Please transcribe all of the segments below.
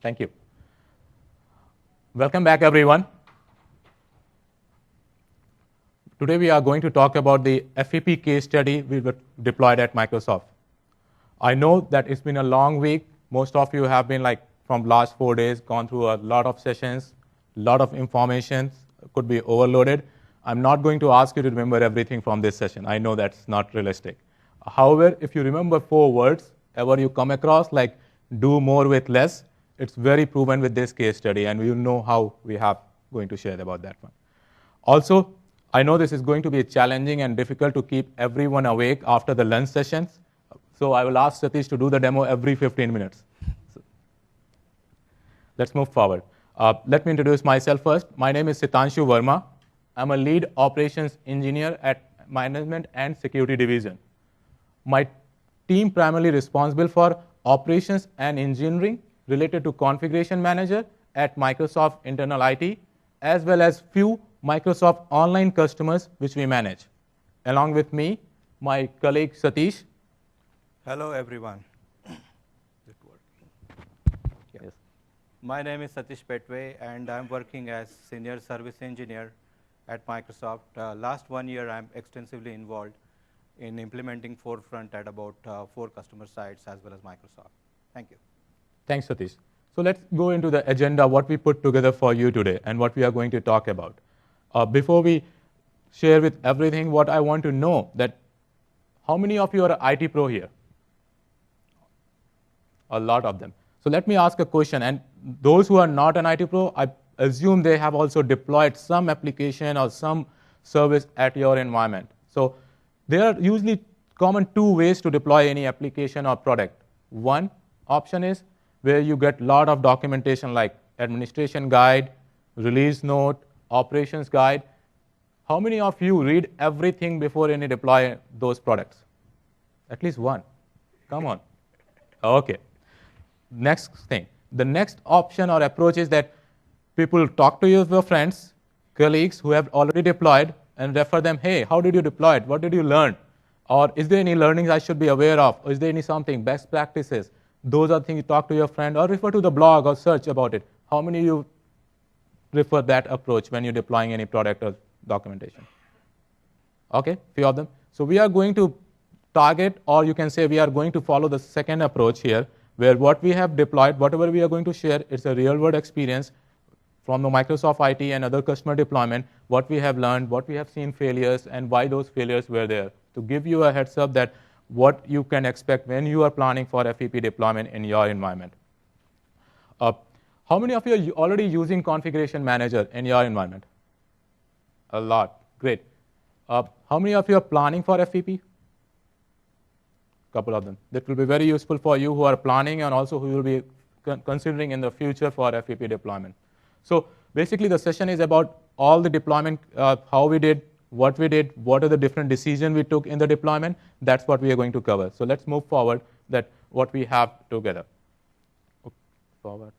Thank you. Welcome back, everyone. Today we are going to talk about the FEP case study we deployed at Microsoft. I know that it's been a long week. Most of you have been from last 4 days, gone through a lot of sessions, a lot of information, could be overloaded. I'm not going to ask you to remember everything from this session. I know that's not realistic. However, if you remember 4 words, ever you come across, like do more with less, it's very proven with this case study, and we will know how we have going to share about that one. Also, I know this is going to be challenging and difficult to keep everyone awake after the lunch sessions, so I will ask Satish to do the demo every 15 minutes. So, let's move forward. Let me introduce myself first. My name is Sitanshu Verma. I'm a lead operations engineer at Management and Security Division. My team primarily responsible for operations and engineering related to configuration manager at Microsoft internal IT, as well as few Microsoft online customers which we manage. Along with me, my colleague Satish. Hello, everyone. Yes. My name is Satish Petwe, and I'm working as Senior Service Engineer at Microsoft. Last 1 year, I'm extensively involved in implementing Forefront at about 4 customer sites as well as Microsoft. Thank you. Thanks, Satish. So let's go into the agenda, what we put together for you today and what we are going to talk about. Before we share with everything, what I want to know that how many of you are IT pro here? A lot of them. So let me ask a question, and those who are not an IT pro, I assume they have also deployed some application or some service at your environment. So there are usually common 2 ways to deploy any application or product. One option is where you get a lot of documentation like administration guide, release note, operations guide. How many of you read everything before any deploy those products? At least one. Come on. Okay. Next thing. The next option or approach is that people talk to your friends, colleagues who have already deployed and refer them, hey, how did you deploy it? What did you learn? Or is there any learnings I should be aware of? Or is there any something, best practices? Those are things you talk to your friend or refer to the blog or search about it. How many of you prefer that approach when you're deploying any product or documentation? Okay, few of them. So we are going to target, or you can say we are going to follow the second approach here, where what we have deployed, whatever we are going to share, it's a real-world experience from the Microsoft IT and other customer deployment, what we have learned, what we have seen failures, and why those failures were there, to give you a heads up that what you can expect when you are planning for FEP deployment in your environment. How many of you are already using Configuration Manager in your environment? A lot. Great. How many of you are planning for FEP? Couple of them. That will be very useful for you who are planning and also who will be considering in the future for FEP deployment. So basically, the session is about all the deployment, how we did, what are the different decisions we took in the deployment. That's what we are going to cover. So let's move forward, that what we have together. Forward.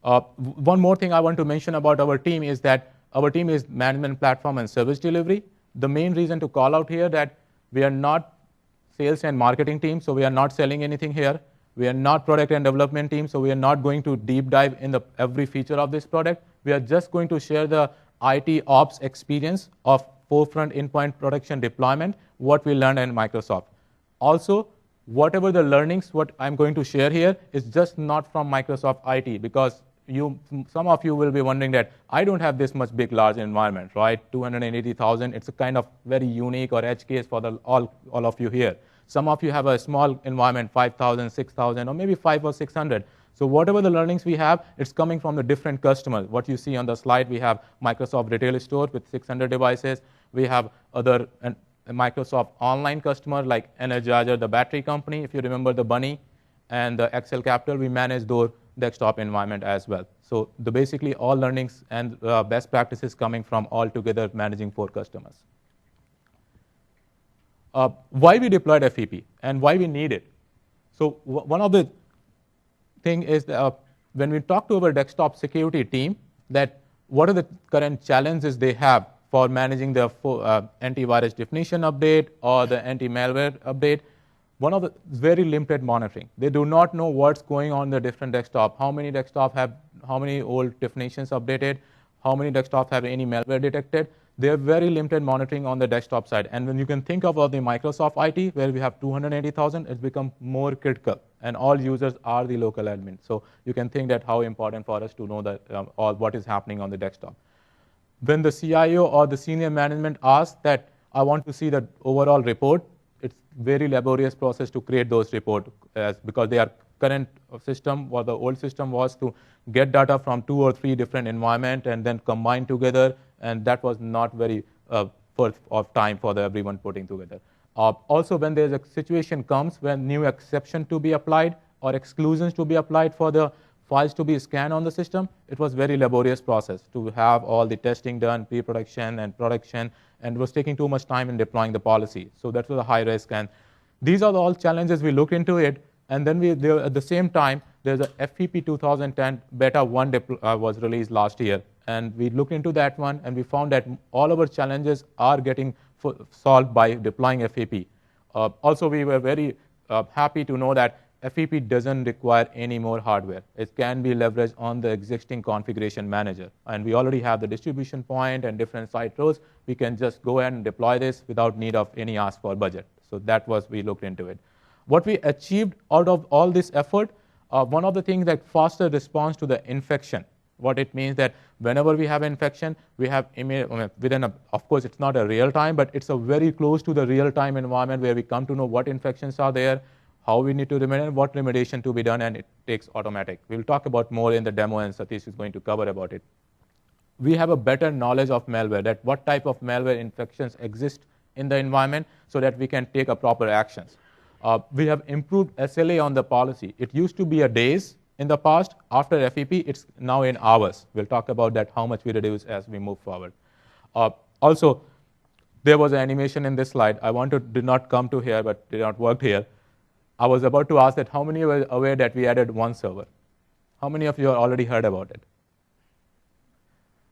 One more thing I want to mention about our team is that our team is management platform and service delivery. The main reason to call out here that we are not sales and marketing team, so we are not selling anything here. We are not product and development team, so we are not going to deep dive in every feature of this product. We are just going to share the IT ops experience of Forefront endpoint protection deployment, what we learned in Microsoft. Also, whatever the learnings, what I'm going to share here is just not from Microsoft IT, because some of you will be wondering that I don't have this much big, large environment, right? 280,000, it's a kind of very unique or edge case for all of you here. Some of you have a small environment, 5,000, 6,000, or maybe 500 or 600. So whatever the learnings we have, it's coming from the different customers. What you see on the slide, we have Microsoft Retail Store with 600 devices. We have other Microsoft online customer like Energizer, the battery company, if you remember the bunny, and the Excel Capital, we manage those desktop environment as well. So basically all learnings and best practices coming from all together managing 4 customers. Why we deployed FEP and why we need it. So one of the thing is when we talk to our desktop security team, that what are the current challenges they have for managing the antivirus definition update or the anti-malware update. one of the very limited monitoring. They do not know what's going on the different desktop, how many old definitions updated, how many desktops have any malware detected. They have very limited monitoring on the desktop side. And when you can think about the Microsoft IT, where we have 280,000, it's become more critical. And all users are the local admin. So you can think that how important for us to know that all what is happening on the desktop. When the CIO or the senior management asks that I want to see the overall report, it's very laborious process to create those reports because their current system or the old system was to get data from 2 or 3 different environments and then combine together, and that was not very worth of time for everyone putting together. Also, when there's a situation comes when new exception to be applied or exclusions to be applied for the files to be scanned on the system, it was very laborious process to have all the testing done, pre-production and production, and it was taking too much time in deploying the policy. So that was a high risk, and these are all challenges we look into it. And then at the same time, there's a FEP 2010 Beta 1 was released last year. And we looked into that one, and we found that all our challenges are getting solved by deploying FEP. Also, we were very happy to know that FEP doesn't require any more hardware. It can be leveraged on the existing configuration manager. And we already have the distribution point and different site rows. We can just go ahead and deploy this without need of any ask for budget. So that was, we looked into it. What we achieved out of all this effort, one of the things that faster response to the infection. What it means that whenever we have infection, we have of course it's not a real time, but it's a very close to the real time environment where we come to know what infections are there, how we need to remediate, what remediation to be done, and it takes automatic. We'll talk about more in the demo, and Satish is going to cover about it. We have a better knowledge of malware, that what type of malware infections exist in the environment so that we can take a proper actions. We have improved SLA on the policy. It used to be a days in the past. After FEP, it's now in hours. We'll talk about that, how much we reduce as we move forward. Also, there was an animation in this slide. Did not come to here, but did not work here. I was about to ask that how many were aware that we added one server? How many of you have already heard about it?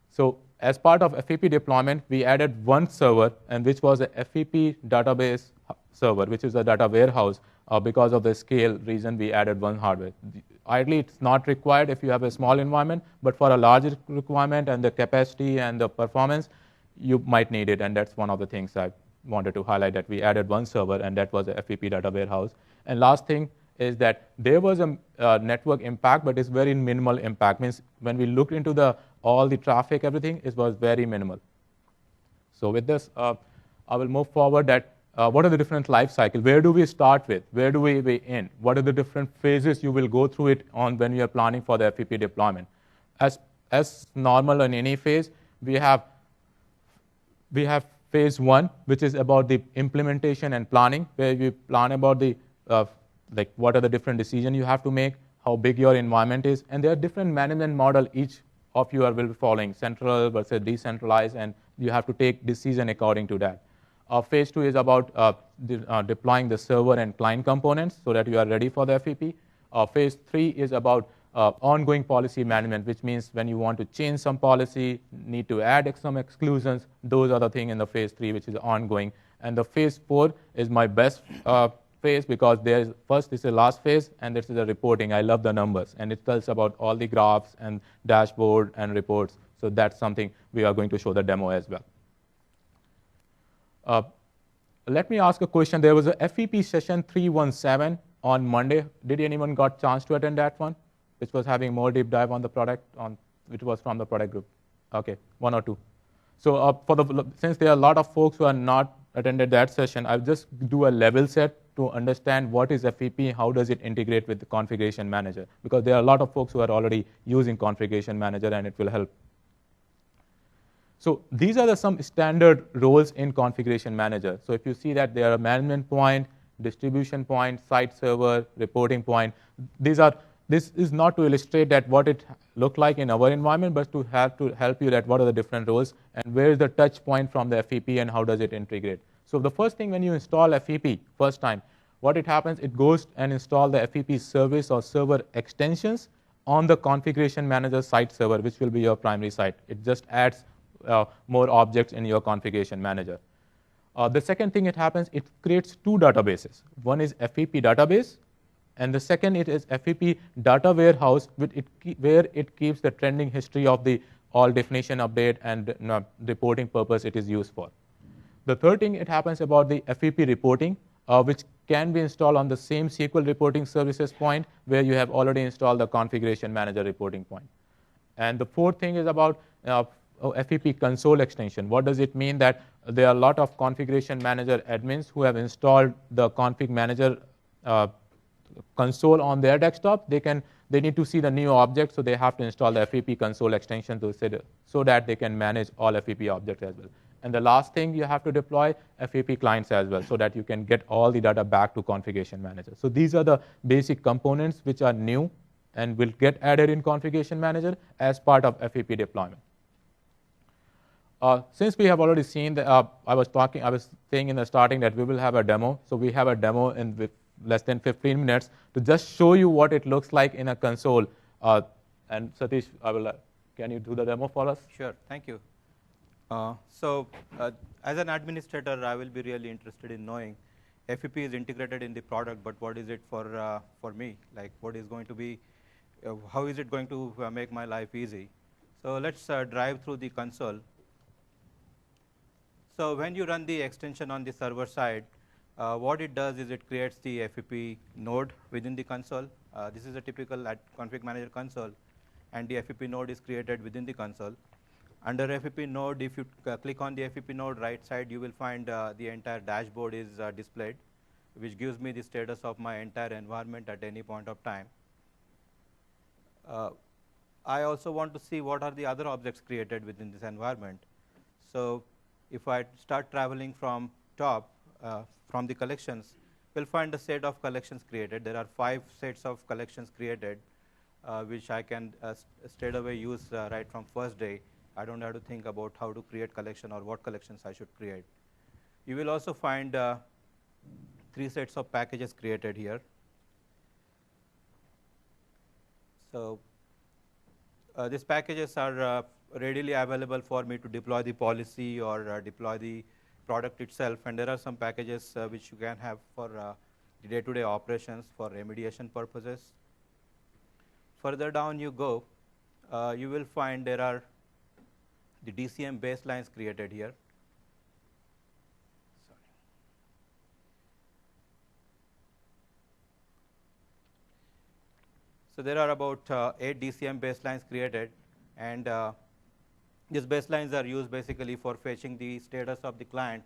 So as part of FEP deployment, we added one server, and which was a FEP database server, which is a data warehouse. Because of the scale reason, we added one hardware. Ideally, it's not required if you have a small environment, but for a larger requirement and the capacity and the performance, you might need it, and that's one of the things I wanted to highlight, that we added one server, and that was a FEP data warehouse. And last thing is that there was a network impact, but it's very minimal impact. Means when we looked into all the traffic, everything, it was very minimal. So with this, I will move forward that what are the different life cycle? Where do we start with? Where do we end? What are the different phases you will go through it on when you are planning for the FEP deployment? As normal in any phase, we have phase 1, which is about the implementation and planning, where we plan about the like what are the different decisions you have to make, how big your environment is, and there are different management model each of you will be following, central versus decentralized, and you have to take decision according to that. Phase 2 is about deploying the server and client components so that you are ready for the FEP. Phase 3 is about ongoing policy management, which means when you want to change some policy, need to add some exclusions, those are the things in the phase 3, which is ongoing. And the phase 4 is my best phase, because this is the last phase, and this is the reporting. I love the numbers, and it tells about all the graphs and dashboard and reports. So that's something we are going to show the demo as well. Let me ask a question. There was a FEP session 317 on Monday. Did anyone got chance to attend that one? Which was having more deep dive on the product, which was from the product group. Okay, 1 or 2. So since there are a lot of folks who are not attended that session, I'll just do a level set to understand what is FEP, how does it integrate with the configuration manager, because there are a lot of folks who are already using configuration manager, and it will help. So these are some standard roles in configuration manager. So if you see that there are management point, distribution point, site server, reporting point, this is not to illustrate that what it looked like in our environment, but to help you that what are the different roles and where is the touch point from the FEP and how does it integrate. So the first thing when you install FEP first time, what it happens, it goes and install the FEP service or server extensions on the configuration manager site server, which will be your primary site. It just adds more objects in your configuration manager. The second thing it happens, it creates two databases. One is FEP database, and the second it is FEP data warehouse, where it keeps the trending history of the all definition update and reporting purpose it is used for. The third thing it happens about the FEP reporting, which can be installed on the same SQL reporting services point where you have already installed the configuration manager reporting point. And the fourth thing is about FEP console extension. What does it mean? That there are a lot of configuration manager admins who have installed the config manager console on their desktop. They need to see the new object, so they have to install the FEP console extension so that they can manage all FEP objects as well. And the last thing, you have to deploy FEP clients as well, so that you can get all the data back to configuration manager. So these are the basic components which are new and will get added in configuration manager as part of FEP deployment. Since we have already seen that, I was saying in the starting that we will have a demo. So we have a demo with less than 15 minutes to just show you what it looks like in a console. And Satish, can you do the demo for us? Sure, thank you. As an administrator, I will be really interested in knowing FEP is integrated in the product, but what is it for me? Like, what is going to be, how is it going to make my life easy? So let's drive through the console. So when you run the extension on the server side, what it does is it creates the FEP node within the console. This is a typical config manager console, and the FEP node is created within the console. Under FEP node, if you click on the FEP node right side, you will find the entire dashboard is displayed, which gives me the status of my entire environment at any point of time. I also want to see what are the other objects created within this environment. So if I start traveling from top, from the collections, we'll find a set of collections created. There are 5 sets of collections created, which I can straight away use right from first day. I don't have to think about how to create collection or what collections I should create. You will also find 3 sets of packages created here. So these packages are readily available for me to deploy the policy or deploy the product itself. And there are some packages which you can have for the day-to-day operations for remediation purposes. Further down you go, you will find there are the DCM baselines created here. So there are about 8 DCM baselines created, and these baselines are used basically for fetching the status of the client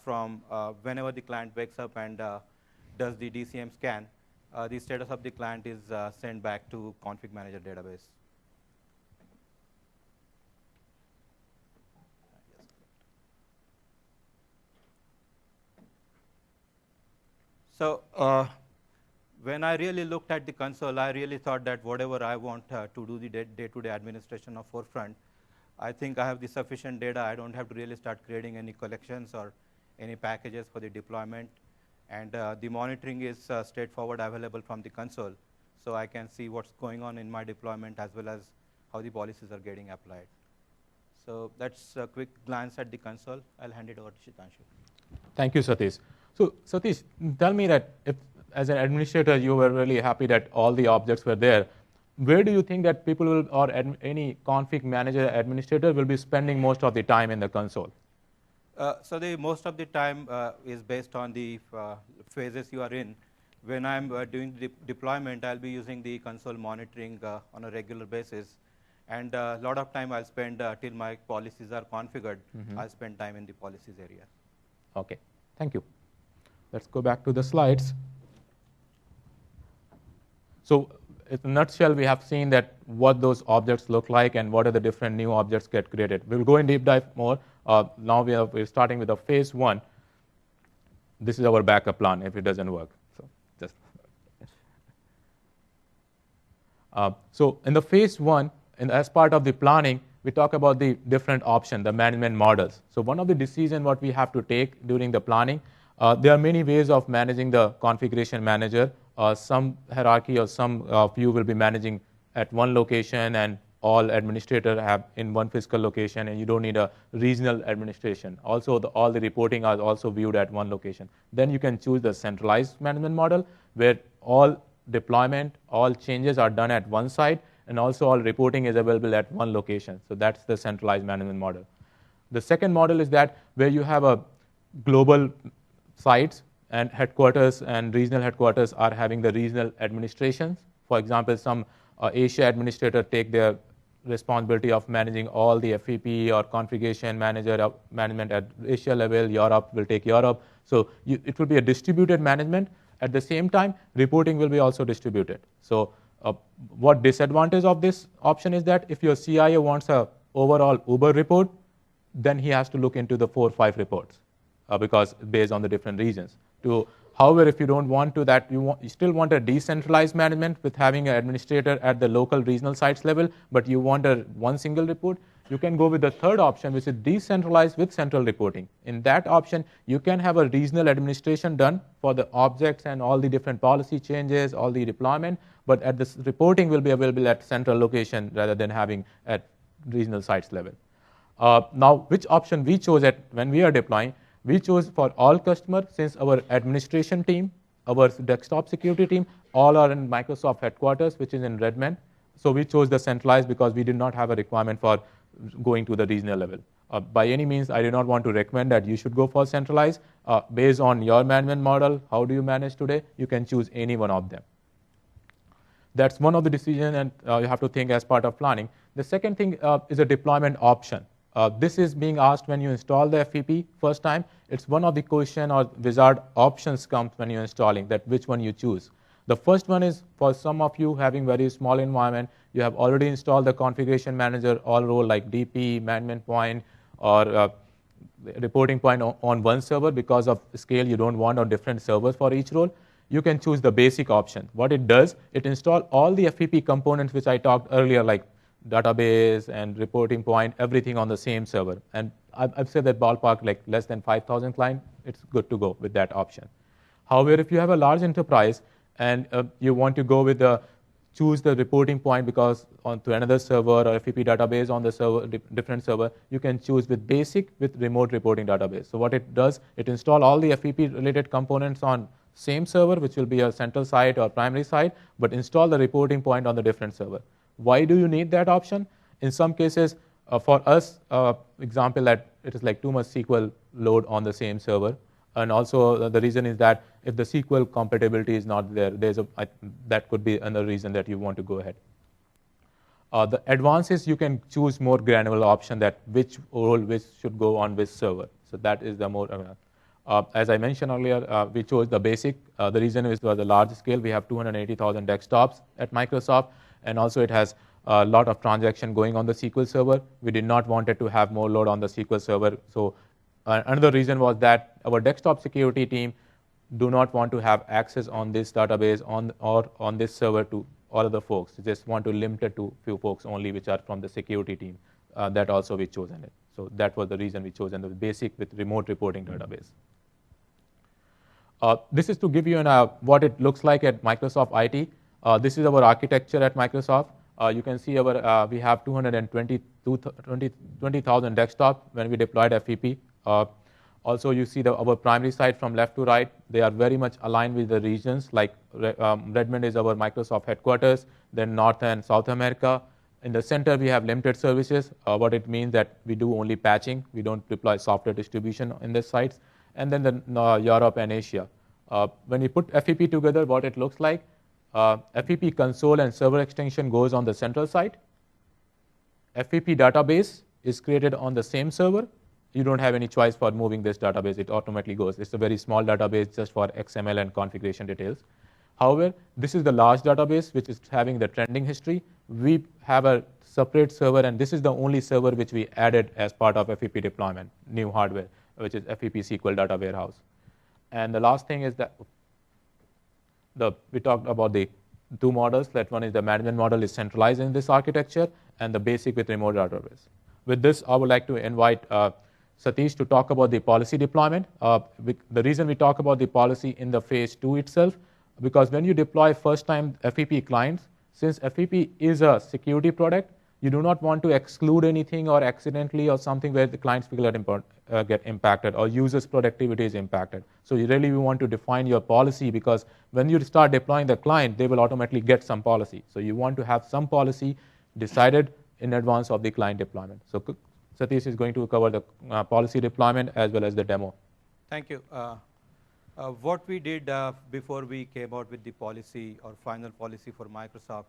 from whenever the client wakes up and does the DCM scan. The status of the client is sent back to config manager database. So when I really looked at the console, I really thought that whatever I want to do the day-to-day administration of Forefront, I think I have the sufficient data. I don't have to really start creating any collections or any packages for the deployment. And the monitoring is straightforward available from the console. So I can see what's going on in my deployment as well as how the policies are getting applied. So that's a quick glance at the console. I'll hand it over to Shitanshu. Thank you, Satish. So Satish, tell me that if, as an administrator, you were really happy that all the objects were there, where do you think that people will, or any config manager administrator will be spending most of the time in the console? So the most of the time is based on the phases you are in. When I'm doing the deployment, I'll be using the console monitoring on a regular basis. And a lot of time I'll spend till my policies are configured. I'll spend time in the policies area. Okay, thank you. Let's go back to the slides. So in a nutshell, we have seen that what those objects look like and what are the different new objects get created. We'll go in deep dive more. Now we're starting with the phase 1. This is our backup plan if it doesn't work. So just so in the phase 1, as part of the planning, we talk about the different options, the management models. So one of the decisions what we have to take during the planning, there are many ways of managing the configuration manager. Some hierarchy or some of you will be managing at one location and all administrators have in one physical location, and you don't need a regional administration. Also, all the reporting are also viewed at one location. Then you can choose the centralized management model, where all deployment, all changes are done at one site, and also all reporting is available at one location. So that's the centralized management model. The second model is that where you have a global sites and headquarters and regional headquarters are having the regional administrations. For example, some Asia administrator take their responsibility of managing all the FEP or configuration management at Asia level. Europe will take Europe. So it will be a distributed management. At the same time, reporting will be also distributed. So what disadvantage of this option is that if your CIO wants a overall Uber report, then he has to look into the 4 or 5 reports because based on the different regions. However, if you don't want to that, you still want a decentralized management with having an administrator at the local regional sites level, but you want one single report, you can go with the third option, which is decentralized with central reporting. In that option, you can have a regional administration done for the objects and all the different policy changes, all the deployment, but at this reporting will be available at central location rather than having at regional sites level. Now, which option we chose when we are deploying? We chose for all customers, since our administration team, our desktop security team, all are in Microsoft headquarters, which is in Redmond. So we chose the centralized because we did not have a requirement for going to the regional level. By any means, I do not want to recommend that you should go for centralized. Based on your management model, how do you manage today? You can choose any one of them. That's one of the decisions, and you have to think as part of planning. The second thing is a deployment option. This is being asked when you install the FEP first time. It's one of the question or wizard options comes when you're installing, that which one you choose. The first one is for some of you having very small environment, you have already installed the configuration manager, all role like DP, management point, or reporting point on one server. Because of scale, you don't want on different servers for each role. You can choose the basic option. What it does, it installs all the FEP components which I talked earlier, like database and reporting point, everything on the same server. And I've said that ballpark like less than 5,000 clients, it's good to go with that option. However, if you have a large enterprise and you want to go with choose the reporting point because onto another server or FEP database on the server, different server, you can choose with basic with remote reporting database. So what it does, it installs all the FEP related components on same server, which will be a central site or primary site, but install the reporting point on the different server. Why do you need that option? In some cases, for us, example that it is like too much SQL load on the same server. And also the reason is that if the SQL compatibility is not there, that could be another reason that you want to go ahead. The advances, you can choose more granular option that which role which should go on which server. So that is the more, as I mentioned earlier, we chose the basic. The reason is for the large scale. We have 280,000 desktops at Microsoft. And also it has a lot of transaction going on the SQL server. We did not want it to have more load on the SQL server. So another reason was that our desktop security team do not want to have access on this database or on this server to all of the folks. They just want to limit it to few folks only, which are from the security team. That also we chosen it. So that was the reason we chosen the basic with remote reporting database. This is to give you what it looks like at Microsoft IT. This is our architecture at Microsoft. You can see we have 20,000 desktops when we deployed FEP. Also, you see our primary site from left to right. They are very much aligned with the regions. Like Redmond is our Microsoft headquarters. Then North and South America. In the center, we have limited services. What it means that we do only patching. We don't deploy software distribution in the sites. And then Europe and Asia. When we put FEP together, what it looks like. FEP console and server extension goes on the central site. FEP database is created on the same server. You don't have any choice for moving this database. It automatically goes. It's a very small database just for XML and configuration details. However, this is the large database which is having the trending history. We have a separate server, and this is the only server which we added as part of FEP deployment, new hardware, which is FEP SQL Data Warehouse. And the last thing is that we talked about the two models. That one is the management model is centralized in this architecture, and the basic with remote database. With this, I would like to invite Satish to talk about the policy deployment. The reason we talk about the policy in the phase 2 itself, because when you deploy first time FEP clients, since FEP is a security product, You do not want to exclude anything or accidentally or something where the client's people get impacted or users' productivity is impacted. So you really want to define your policy, because when you start deploying the client, they will automatically get some policy. So you want to have some policy decided in advance of the client deployment. So Satish is going to cover the policy deployment as well as the demo. Thank you. What we did before we came out with the policy or final policy for Microsoft,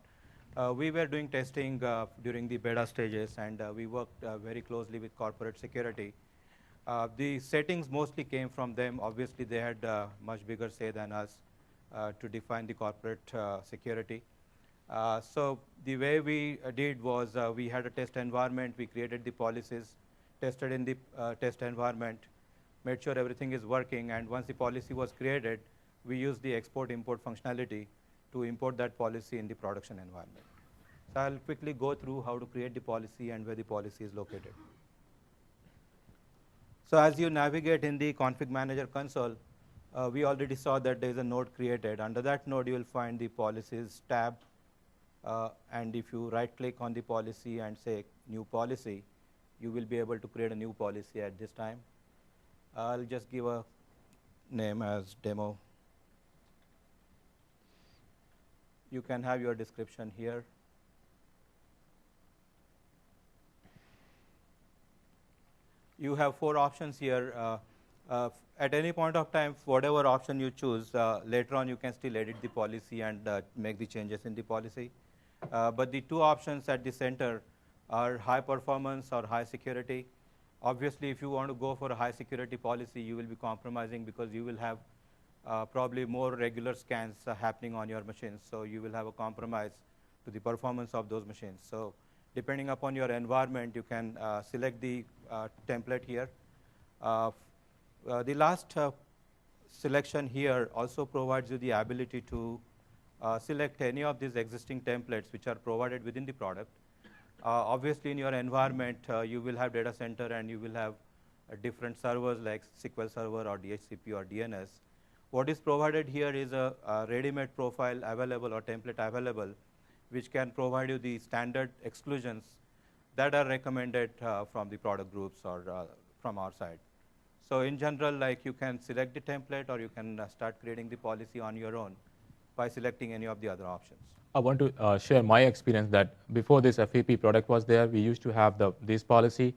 we were doing testing during the beta stages, and we worked very closely with corporate security. The settings mostly came from them. Obviously, they had much bigger say than us to define the corporate security. So the way we did was we had a test environment. We created the policies, tested in the test environment, made sure everything is working, and once the policy was created, we used the export-import functionality to import that policy in the production environment. So I'll quickly go through how to create the policy and where the policy is located. So as you navigate in the config manager console, we already saw that there is a node created. Under that node, you will find the policies tab. And if you right-click on the policy and say new policy, you will be able to create a new policy at this time. I'll just give a name as demo. You can have your description here. You have 4 options here. At any point of time, whatever option you choose, later on you can still edit the policy and make the changes in the policy. But the 2 options at the center are high performance or high security. Obviously, if you want to go for a high security policy, you will be compromising because you will have probably more regular scans happening on your machines. So you will have a compromise to the performance of those machines. So depending upon your environment, you can select the template here. The last selection here also provides you the ability to select any of these existing templates which are provided within the product. Obviously, in your environment, you will have data center and you will have different servers like SQL Server or DHCP or DNS. What is provided here is a ready-made profile available or template available, which can provide you the standard exclusions that are recommended from the product groups or from our side. So in general, like you can select the template or you can start creating the policy on your own by selecting any of the other options. I want to share my experience that before this FAP product was there, we used to have this policy,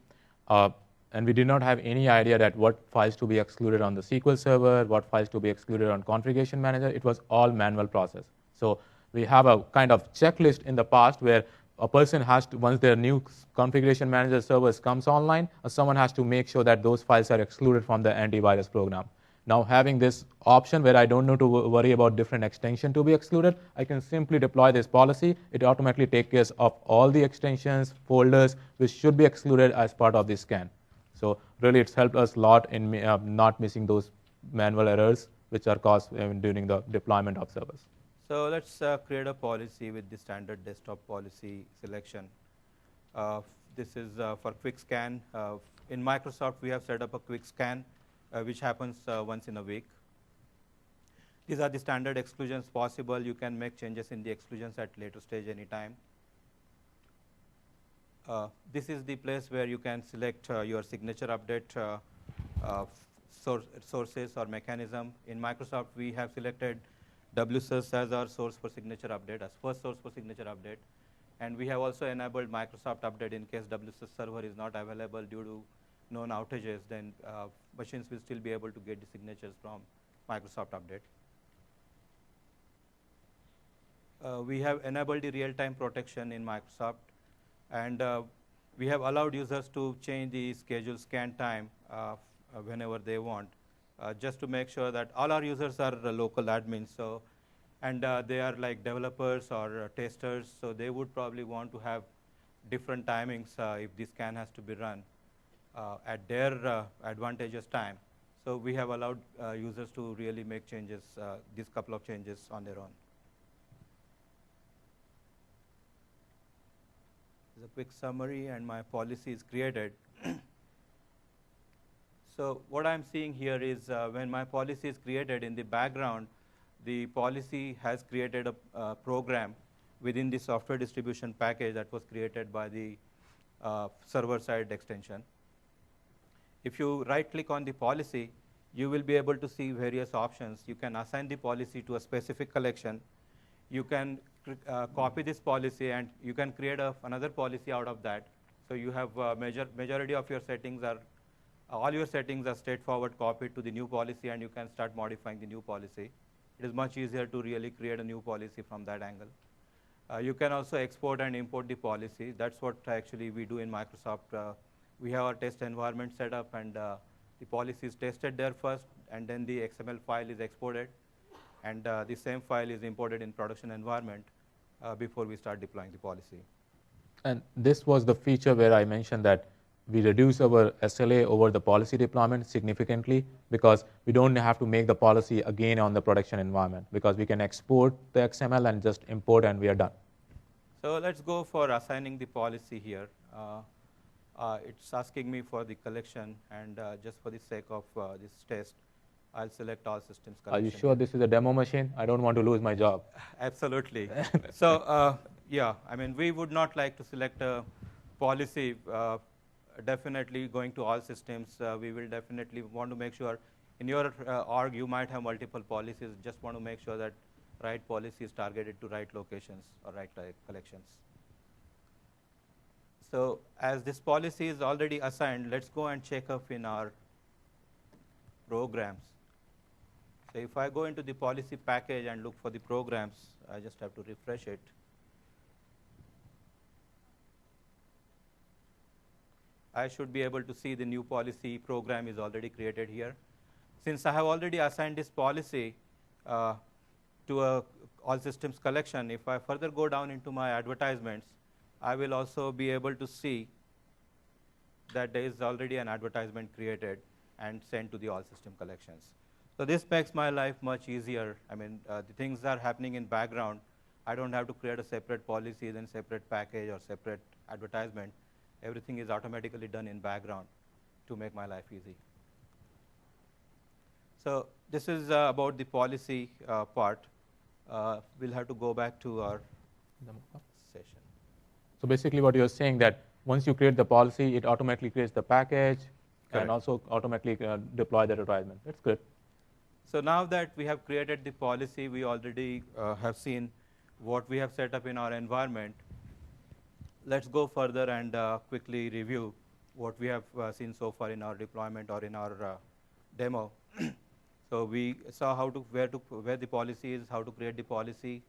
and we did not have any idea that what files to be excluded on the SQL Server, what files to be excluded on Configuration Manager. It was all manual process. So we have a kind of checklist in the past where a person has to, once their new Configuration Manager service comes online, someone has to make sure that those files are excluded from the antivirus program. Now having this option where I don't need to worry about different extension to be excluded, I can simply deploy this policy. It automatically takes care of all the extensions, folders, which should be excluded as part of this scan. So really it's helped us a lot in not missing those manual errors which are caused during the deployment of servers. So let's create a policy with the standard desktop policy selection. This is for quick scan. In Microsoft, we have set up a quick scan, which happens once in a week. These are the standard exclusions possible. You can make changes in the exclusions at later stage anytime. This is the place where you can select your signature update sources or mechanism. In Microsoft, we have selected WSUS as our source for signature update, as first source for signature update. And we have also enabled Microsoft Update in case WSUS server is not available due to known outages, then machines will still be able to get the signatures from Microsoft Update. We have enabled the real-time protection in Microsoft, and we have allowed users to change the schedule scan time whenever they want, just to make sure that all our users are local admins. So, and they are like developers or testers, so they would probably want to have different timings if the scan has to be run at their advantageous time. So we have allowed users to really make changes, these couple of changes on their own. This is a quick summary, and my policy is created. So what I'm seeing here is when my policy is created in the background, the policy has created a program within the software distribution package that was created by the server-side extension. If you right-click on the policy, you will be able to see various options. You can assign the policy to a specific collection. You can copy this policy, and you can create another policy out of that. So you have majority of your settings are, all your settings are straightforward copied to the new policy, and you can start modifying the new policy. It is much easier to really create a new policy from that angle. You can also export and import the policy. That's what actually we do in Microsoft. We have our test environment set up, and the policy is tested there first, and then the XML file is exported, and the same file is imported in production environment before we start deploying the policy. And this was the feature where I mentioned that we reduce our SLA over the policy deployment significantly, because we don't have to make the policy again on the production environment, because we can export the XML and just import, and we are done. So let's go for assigning the policy here. It's asking me for the collection, and just for the sake of this test, I'll select all systems collection. Are you sure this is a demo machine? I don't want to lose my job. Absolutely. So yeah, I mean, we would not like to select a policy definitely going to all systems. We will definitely want to make sure in your org you might have multiple policies. Just want to make sure that right policy is targeted to right locations or right collections. So as this policy is already assigned, let's go and check up in our programs. So if I go into the policy package and look for the programs, I just have to refresh it. I should be able to see the new policy program is already created here. Since I have already assigned this policy to a all systems collection, if I further go down into my advertisements, I will also be able to see that there is already an advertisement created and sent to the all system collections. So this makes my life much easier. I mean, the things are happening in background. I don't have to create a separate policy, then separate package or separate advertisement. Everything is automatically done in background to make my life easy. So this is about the policy part. We'll have to go back to our session. So basically what you're saying that once you create the policy, it automatically creates the package. Correct. And also automatically deploy the advertisement. That's good. So now that we have created the policy, we already have seen what we have set up in our environment. Let's go further and quickly review what we have seen so far in our deployment or in our demo. So we saw how to where the policy is, how to create the policy,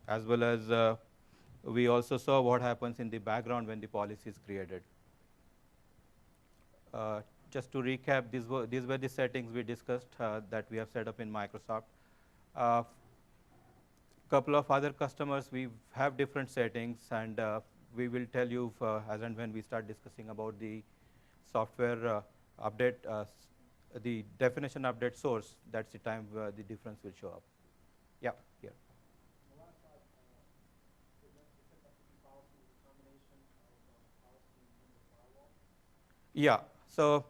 as well as we also saw what happens in the background when the policy is created. Just to recap, these were the settings we discussed that we have set up in Microsoft. Couple of other customers, we have different settings, and we will tell you as and when we start discussing about the software update, the definition update source. That's the time the difference will show up. Yeah, here. Yeah, so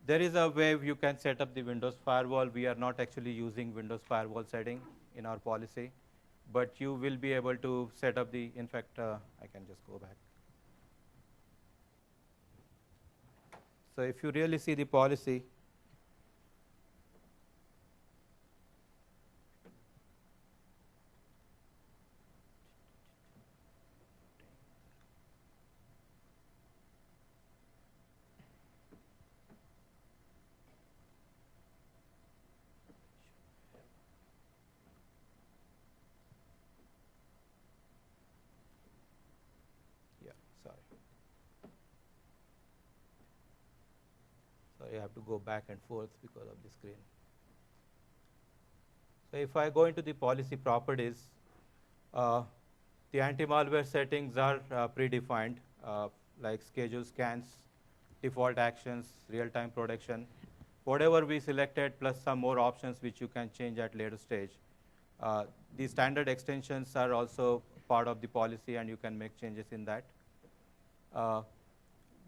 there is a way you can set up the Windows firewall. We are not actually using Windows firewall setting in our policy, but you will be able to set up the, in fact, I can just go back. So if you really see the policy, I have to go back and forth because of the screen. So if I go into the policy properties, the anti-malware settings are predefined, like schedule scans, default actions, real-time protection. Whatever we selected, plus some more options which you can change at later stage. The standard extensions are also part of the policy, and you can make changes in that.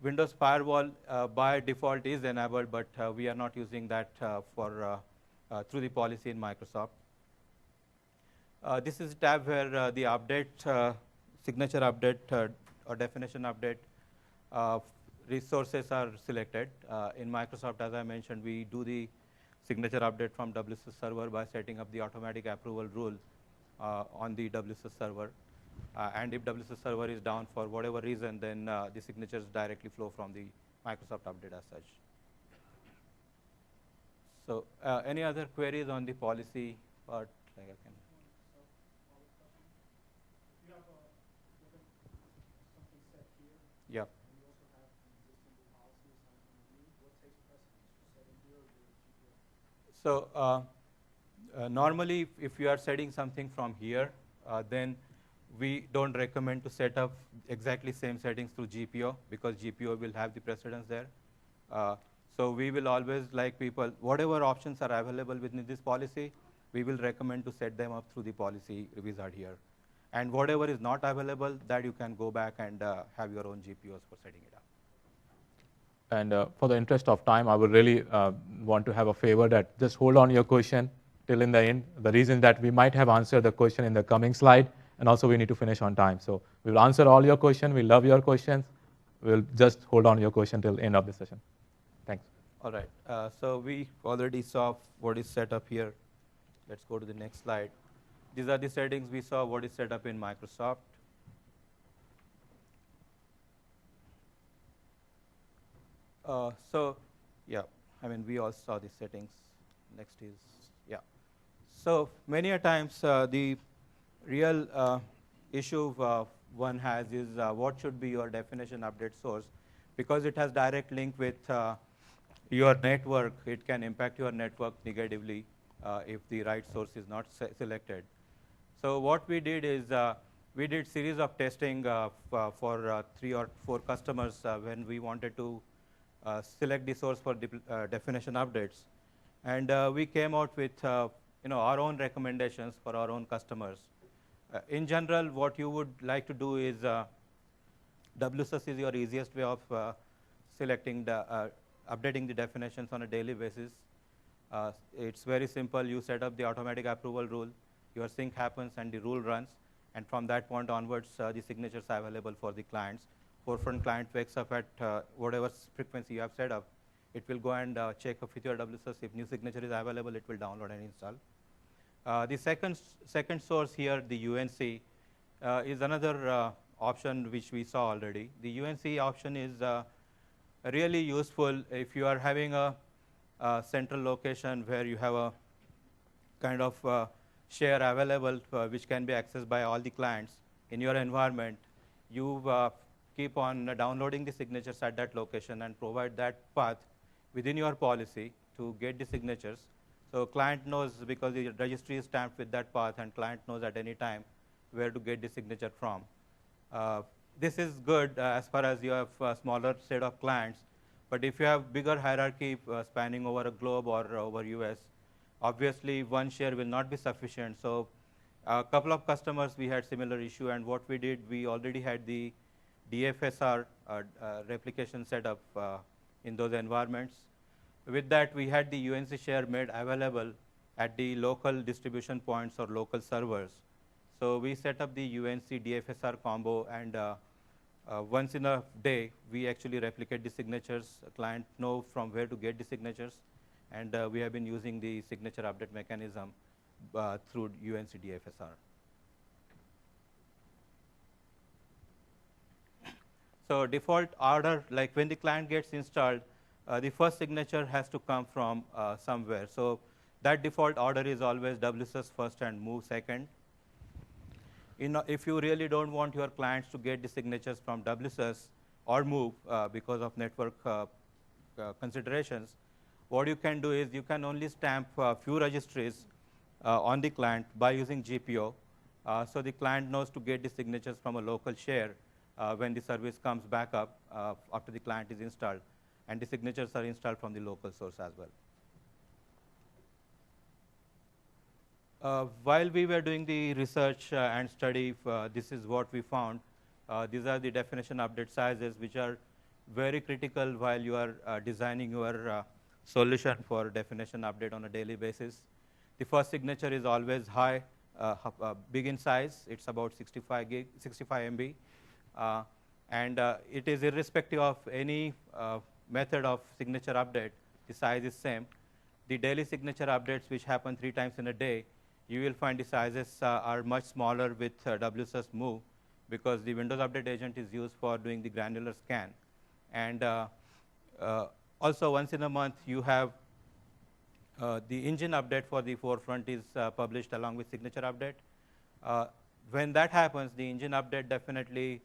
Windows Firewall by default is enabled, but we are not using that through the policy in Microsoft. This is a tab where the update, signature update or definition update resources are selected. In Microsoft, as I mentioned, we do the signature update from WSUS server by setting up the automatic approval rule on the WSUS server. And if WSUS server is down for whatever reason, then the signatures directly flow from the Microsoft update as such. So any other queries on the policy part? Like I can. Yeah. So normally, if you are setting something from here, then we don't recommend to set up exactly same settings through GPO because GPO will have the precedence there. So we will always like people, whatever options are available within this policy, we will recommend to set them up through the policy wizard here. And whatever is not available, that you can go back and have your own GPOs for setting it up. And for the interest of time, I would really want to have a favor that just hold on your question till in the end. The reason that we might have answered the question in the coming slide, and also we need to finish on time. So we will answer all your questions. We love your questions. We'll just hold on your question till end of the session. Thanks. All right. So we already saw what is set up here. Let's go to the next slide. These are the settings we saw what is set up in Microsoft. So yeah, I mean, we all saw the settings. Next is, yeah. So many a times the real issue one has is what should be your definition update source, because it has direct link with your network. It can impact your network negatively if the right source is not selected. So what we did is we did series of testing for 3 or 4 customers when we wanted to select the source for definition updates, and we came out with our own recommendations for our own customers. In general, what you would like to do is WSUS is your easiest way of selecting the updating the definitions on a daily basis. It's very simple. You set up the automatic approval rule. Your sync happens and the rule runs, and from that point onwards, the signatures are available for the clients. Forefront client wakes up at whatever frequency you have set up. It will go and check with your WSUS. If new signature is available, it will download and install. The second source here, the UNC, is another option which we saw already. The UNC option is really useful if you are having a central location where you have a kind of share available which can be accessed by all the clients in your environment. You keep on downloading the signatures at that location and provide that path within your policy to get the signatures. So client knows, because the registry is stamped with that path, and client knows at any time where to get the signature from. This is good as far as you have a smaller set of clients, but if you have bigger hierarchy spanning over a globe or over US, obviously one share will not be sufficient. So a couple of customers we had similar issue, and what we did, we already had the DFSR replication set up in those environments. With that, we had the UNC share made available at the local distribution points or local servers. So we set up the UNC DFSR combo, and once in a day, we actually replicate the signatures. A client know from where to get the signatures, and we have been using the signature update mechanism through UNC DFSR. So default order, like when the client gets installed, the first signature has to come from somewhere. So that default order is always WSUS first and move second. If you really don't want your clients to get the signatures from WSUS or move because of network considerations, what you can do is you can only stamp a few registries on the client by using GPO. So the client knows to get the signatures from a local share when the service comes back up after the client is installed, and the signatures are installed from the local source as well. While we were doing the research and study, this is what we found. These are the definition update sizes, which are very critical while you are designing your solution for definition update on a daily basis. The first signature is always high. big in size. It's about 65 MB. And it is irrespective of any method of signature update. The size is same. The daily signature updates, which happen 3 times in a day, you will find the sizes are much smaller with WSUS Move, because the Windows Update Agent is used for doing the granular scan. And also, once in a month, you have the engine update for the forefront is published along with signature update. When that happens, the engine update definitely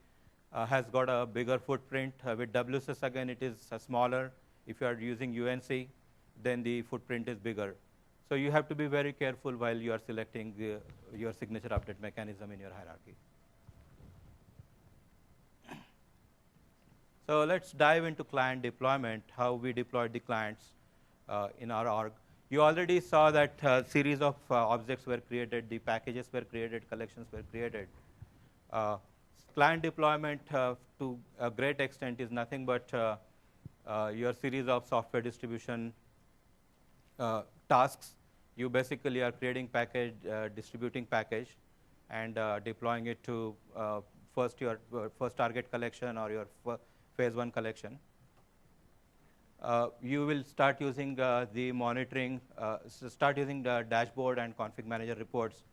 has got a bigger footprint. With WSUS, again, it is smaller. If you are using UNC, then the footprint is bigger. So you have to be very careful while you are selecting your signature update mechanism in your hierarchy. So let's dive into client deployment, how we deployed the clients in our org. You already saw that series of objects were created, the packages were created, collections were created. Client deployment to a great extent is nothing but your series of software distribution tasks. You basically are creating package, distributing package, and deploying it to your first target collection or your phase 1 collection. You will start using the monitoring, start using the dashboard and config manager reports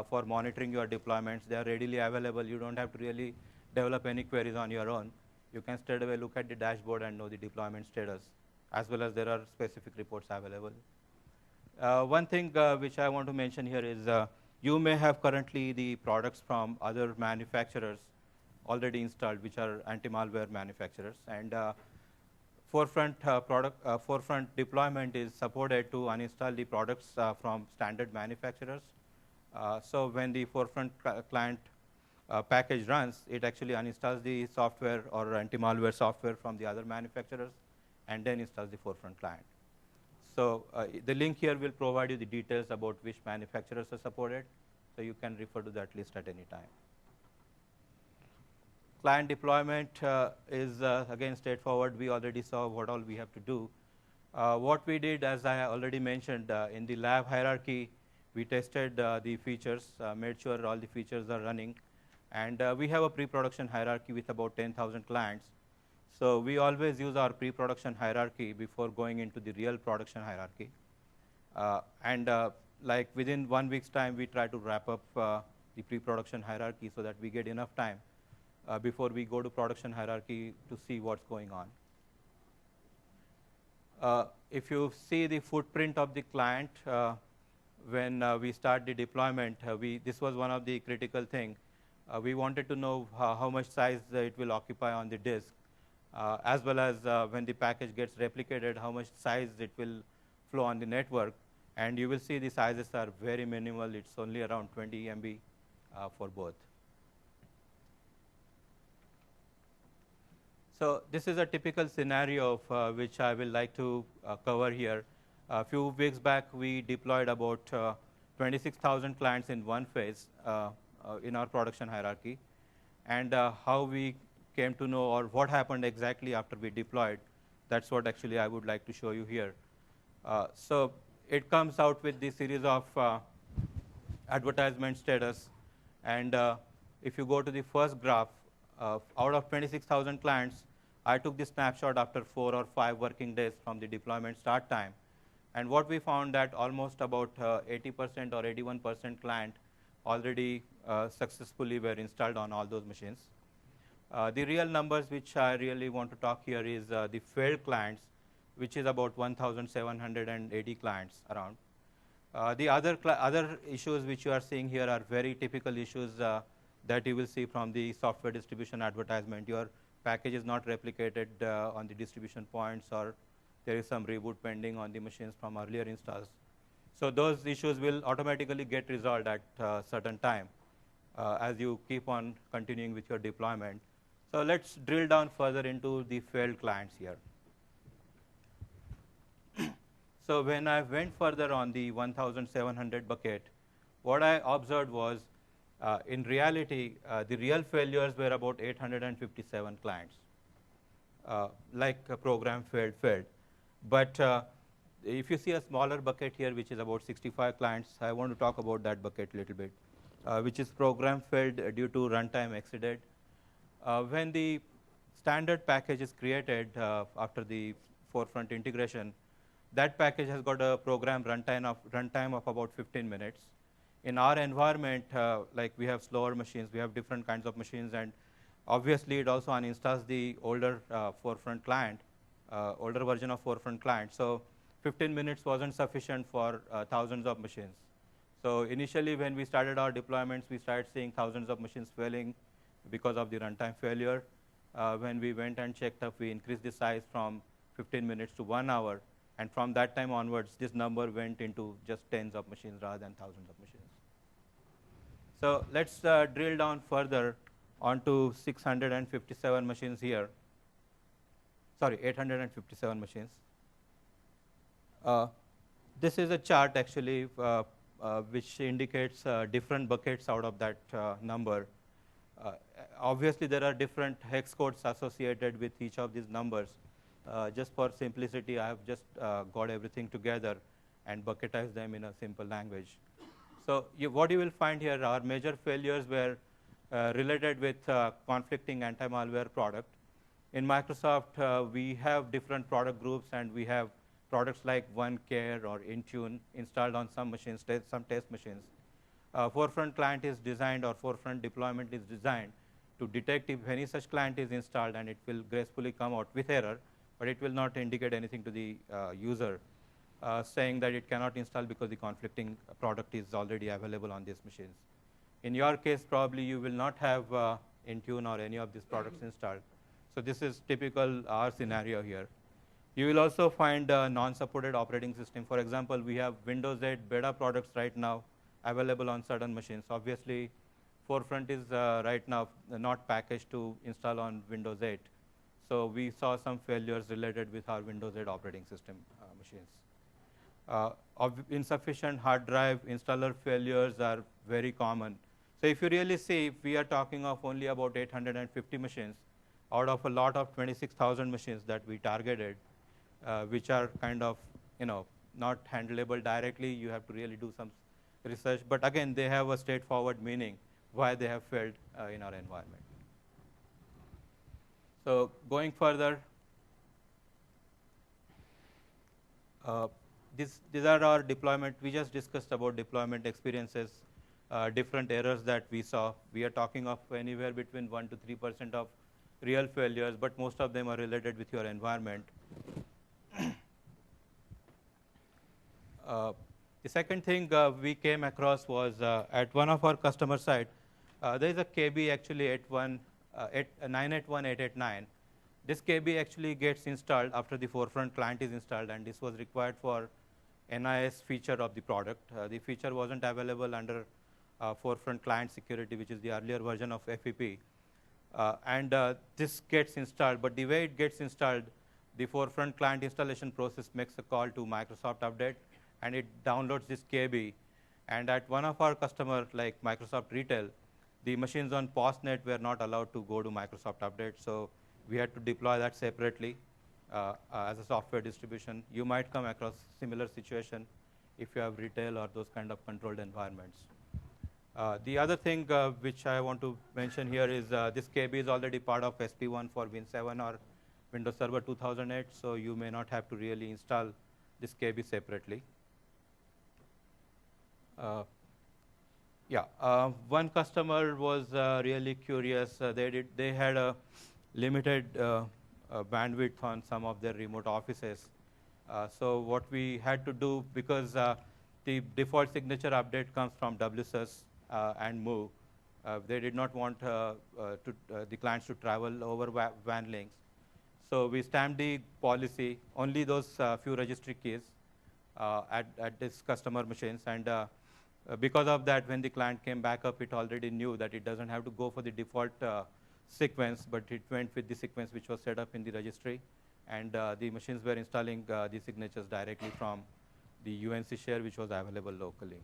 for monitoring your deployments. They are readily available. You don't have to really develop any queries on your own. You can straight away look at the dashboard and know the deployment status, as well as there are specific reports available. One thing which I want to mention here is you may have currently the products from other manufacturers already installed, which are anti-malware manufacturers. And Forefront Forefront deployment is supported to uninstall the products from standard manufacturers. So when the Forefront client package runs, it actually uninstalls the software or anti-malware software from the other manufacturers, and then installs the Forefront client. So the link here will provide you the details about which manufacturers are supported, so you can refer to that list at any time. Client deployment is again straightforward. We already saw what all we have to do. What we did, as I already mentioned, in the lab hierarchy, we tested the features, made sure all the features are running. And we have a pre-production hierarchy with about 10,000 clients. So we always use our pre-production hierarchy before going into the real production hierarchy. Like within 1 week's time, we try to wrap up the pre-production hierarchy so that we get enough time before we go to production hierarchy to see what's going on. If you see the footprint of the client, when we start the deployment, this was one of the critical things. We wanted to know how much size it will occupy on the disk, as well as when the package gets replicated, how much size it will flow on the network. And you will see the sizes are very minimal. It's only around 20 MB for both. So this is a typical scenario of which I will like to cover here. A few weeks back, we deployed about 26,000 clients in one phase in our production hierarchy. And how we came to know, or what happened exactly after we deployed, that's what actually I would like to show you here. So it comes out with the series of advertisement status. And if you go to the first graph, out of 26,000 clients, I took this snapshot after 4 or 5 working days from the deployment start time. And what we found that almost about 80% or 81% client already successfully were installed on all those machines. The real numbers which I really want to talk here is the failed clients, which is about 1,780 clients around. The other issues which you are seeing here are very typical issues that you will see from the software distribution advertisement. Your package is not replicated on the distribution points, or there is some reboot pending on the machines from earlier installs. So those issues will automatically get resolved at a certain time as you keep on continuing with your deployment. So let's drill down further into the failed clients here. So when I went further on the 1,700 bucket, what I observed was, in reality, the real failures were about 857 clients. Like a program failed. But if you see a smaller bucket here, which is about 65 clients, I want to talk about that bucket a little bit, which is program failed due to runtime exceeded. When the standard package is created after the Forefront integration, that package has got a program runtime of about 15 minutes. In our environment, like we have slower machines, we have different kinds of machines, and obviously it also uninstalls the older Forefront client, older version of Forefront client. So 15 minutes wasn't sufficient for thousands of machines. So initially, when we started our deployments, we started seeing thousands of machines failing because of the runtime failure. When we went and checked up, we increased the size from 15 minutes to 1 hour. And from that time onwards, this number went into just tens of machines rather than thousands of machines. So let's drill down further onto 657 machines here. Sorry, 857 machines. This is a chart actually which indicates different buckets out of that number. Obviously, there are different hex codes associated with each of these numbers. Just for simplicity, I have just got everything together and bucketized them in a simple language. So what you will find here are major failures were related with conflicting anti-malware product. In Microsoft, we have different product groups, and we have products like OneCare or Intune installed on some machines, some test machines. Forefront client is designed, or Forefront deployment is designed to detect if any such client is installed, and it will gracefully come out with error, but it will not indicate anything to the user, saying that it cannot install because the conflicting product is already available on these machines. In your case, probably you will not have Intune or any of these products installed. So this is typical our scenario here. You will also find non-supported operating system. For example, we have Windows 8 beta products right now available on certain machines. Obviously, Forefront is right now not packaged to install on Windows 8. So we saw some failures related with our Windows 8 operating system machines. Insufficient hard drive installer failures are very common. So if you really see, we are talking of only about 850 machines out of a lot of 26,000 machines that we targeted, which are kind of, not handleable directly. You have to really do some research. But again, they have a straightforward meaning why they have failed in our environment. So going further, these are our deployment. We just discussed about deployment experiences, different errors that we saw. We are talking of anywhere between 1 to 3% of real failures, but most of them are related with your environment. The second thing we came across was at one of our customer site, there is a KB actually 981889. This KB actually gets installed after the Forefront client is installed, and this was required for NIS feature of the product. The feature wasn't available under Forefront client security, which is the earlier version of FEP. This gets installed, but the way it gets installed, the Forefront client installation process makes a call to Microsoft Update, and it downloads this KB. And at one of our customers, like Microsoft Retail, the machines on POSnet were not allowed to go to Microsoft Update, so we had to deploy that separately as a software distribution. You might come across similar situation if you have retail or those kind of controlled environments. The other thing which I want to mention here is this KB is already part of SP1 for Win7 or Windows Server 2008, so you may not have to really install this KB separately. One customer was really curious. They had a limited bandwidth on some of their remote offices. So what we had to do, because the default signature update comes from WSUS and move, they did not want the clients to travel over WAN links. So we stamped the policy, only those few registry keys at this customer machines. And because of that, when the client came back up, it already knew that it doesn't have to go for the default sequence, but it went with the sequence which was set up in the registry. And the machines were installing the signatures directly from the UNC share, which was available locally.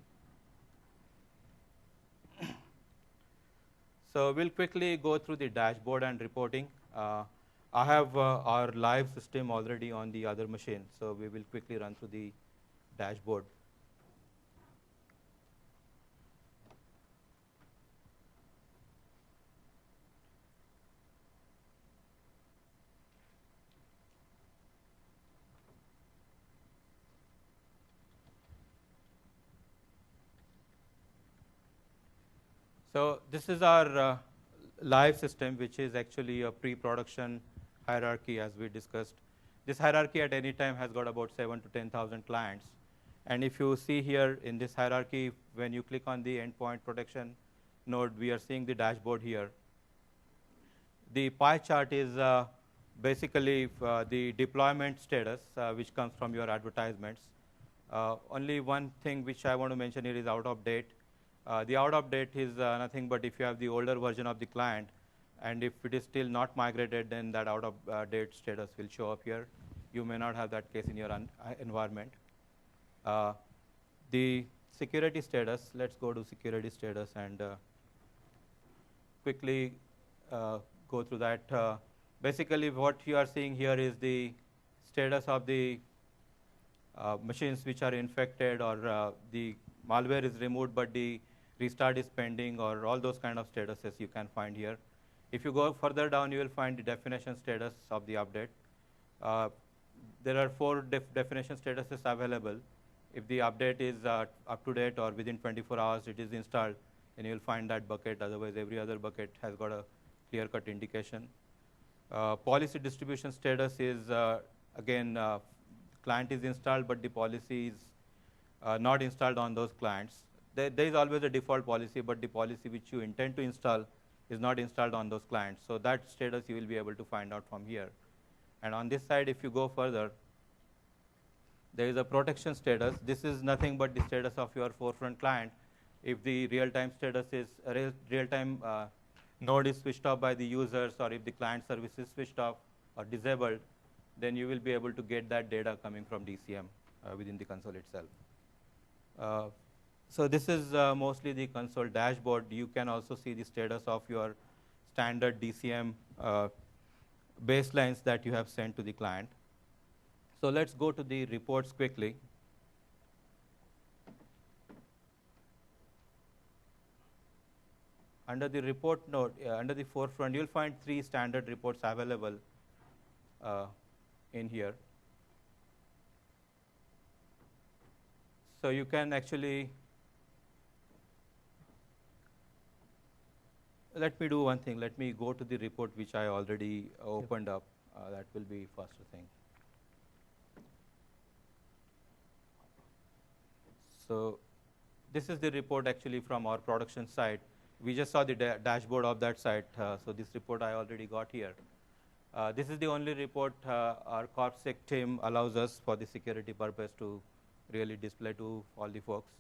So we'll quickly go through the dashboard and reporting. I have our live system already on the other machine, so we will quickly run through the dashboard. So this is our live system, which is actually a pre-production hierarchy, as we discussed. This hierarchy at any time has got about 7 to 10,000 clients. And if you see here in this hierarchy, when you click on the endpoint protection node, we are seeing the dashboard here. The pie chart is basically the deployment status, which comes from your advertisements. Only one thing which I want to mention here is out of date. The out of date is nothing but if you have the older version of the client, and if it is still not migrated, then that out of date status will show up here. You may not have that case in your environment. The security status, let's go to security status and quickly go through that. Basically, what you are seeing here is the status of the machines which are infected, or the malware is removed, but the restart is pending, or all those kind of statuses you can find here. If you go further down, you will find the definition status of the update. There are 4 definition statuses available. If the update is up to date or within 24 hours it is installed, then you will find that bucket. Otherwise, every other bucket has got a clear-cut indication. Policy distribution status is, again, client is installed, but the policy is not installed on those clients. There is always a default policy, but the policy which you intend to install is not installed on those clients. So that status you will be able to find out from here. And on this side, if you go further, there is a protection status. This is nothing but the status of your forefront client. If the real-time status is real-time node is switched off by the users, or if the client service is switched off or disabled, then you will be able to get that data coming from DCM within the console itself. So this is mostly the console dashboard. You can also see the status of your standard DCM baselines that you have sent to the client. So let's go to the reports quickly. Under the report node, under the forefront, you'll find 3 standard reports available in here. So you can actually, let me do one thing. Let me go to the report which I already opened up. That will be faster thing. So this is the report actually from our production side. We just saw the dashboard of that site. So this report I already got here. This is the only report our CorpSec team allows us for the security purpose to really display to all the folks.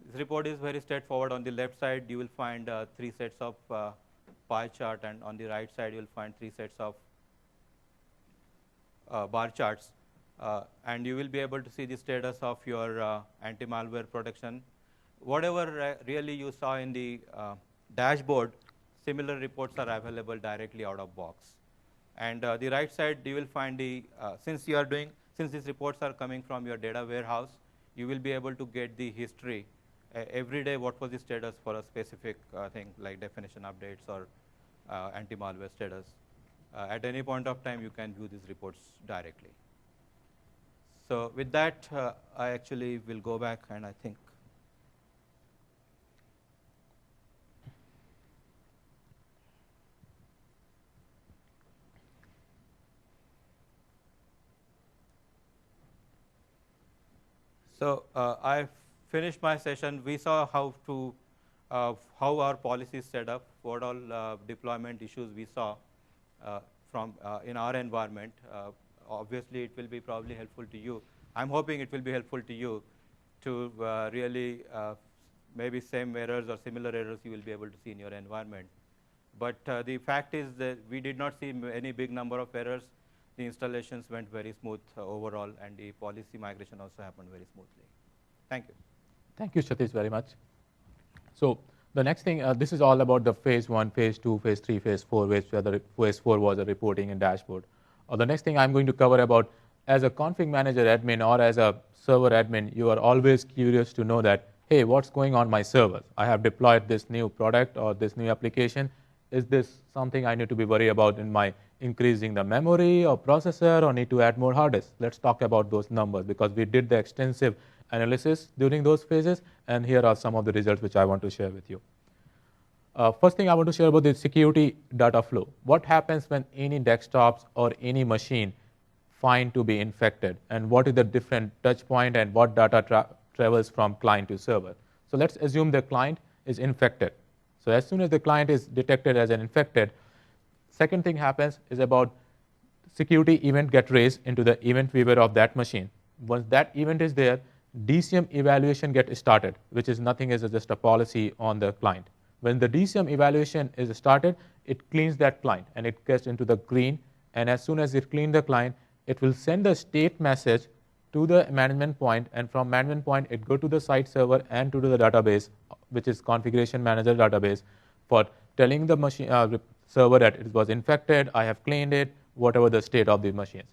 This report is very straightforward. On the left side, you will find 3 sets of pie chart, and on the right side, you will find 3 sets of bar charts. And you will be able to see the status of your anti-malware protection. Whatever really you saw in the dashboard, similar reports are available directly out of box. And the right side, you will find the, since these reports are coming from your data warehouse, you will be able to get the history. Every day, what was the status for a specific thing, like definition updates or anti-malware status. At any point of time, you can view these reports directly. So with that, I actually will go back, and I think so I finished my session. We saw how our policy is set up, what all deployment issues we saw from in our environment. Obviously, it will be probably helpful to you. I'm hoping it will be helpful to you to really maybe same errors or similar errors you will be able to see in your environment. But the fact is that we did not see any big number of errors. The installations went very smooth overall, and the policy migration also happened very smoothly. Thank you. Thank you, Satish, very much. So The next thing, this is all about the phase 1, phase 2, phase 3, phase 4, which the phase 4 was a reporting and dashboard. The next thing I'm going to cover about, as a config manager admin or as a server admin, you are always curious to know that, hey, what's going on my server? I have deployed this new product or this new application. Is this something I need to be worried about in my increasing the memory or processor, or need to add more hard disk? Let's talk about those numbers, because we did the extensive analysis during those phases, and here are some of the results which I want to share with you. First thing I want to share about the security data flow. What happens when any desktops or any machine find to be infected, and what is the different touch point and what data travels from client to server? So let's assume the client is infected. So as soon as the client is detected as an infected, second thing happens is about security event get raised into the event viewer of that machine. Once that event is there, DCM evaluation get started, which is nothing as just a policy on the client. When the DCM evaluation is started, it cleans that client and it gets into the green. And as soon as it cleans the client, it will send the state message to the management point, and from management point, it go to the site server and to the database, which is configuration manager database, for telling the machine server that it was infected, I have cleaned it, whatever the state of the machines.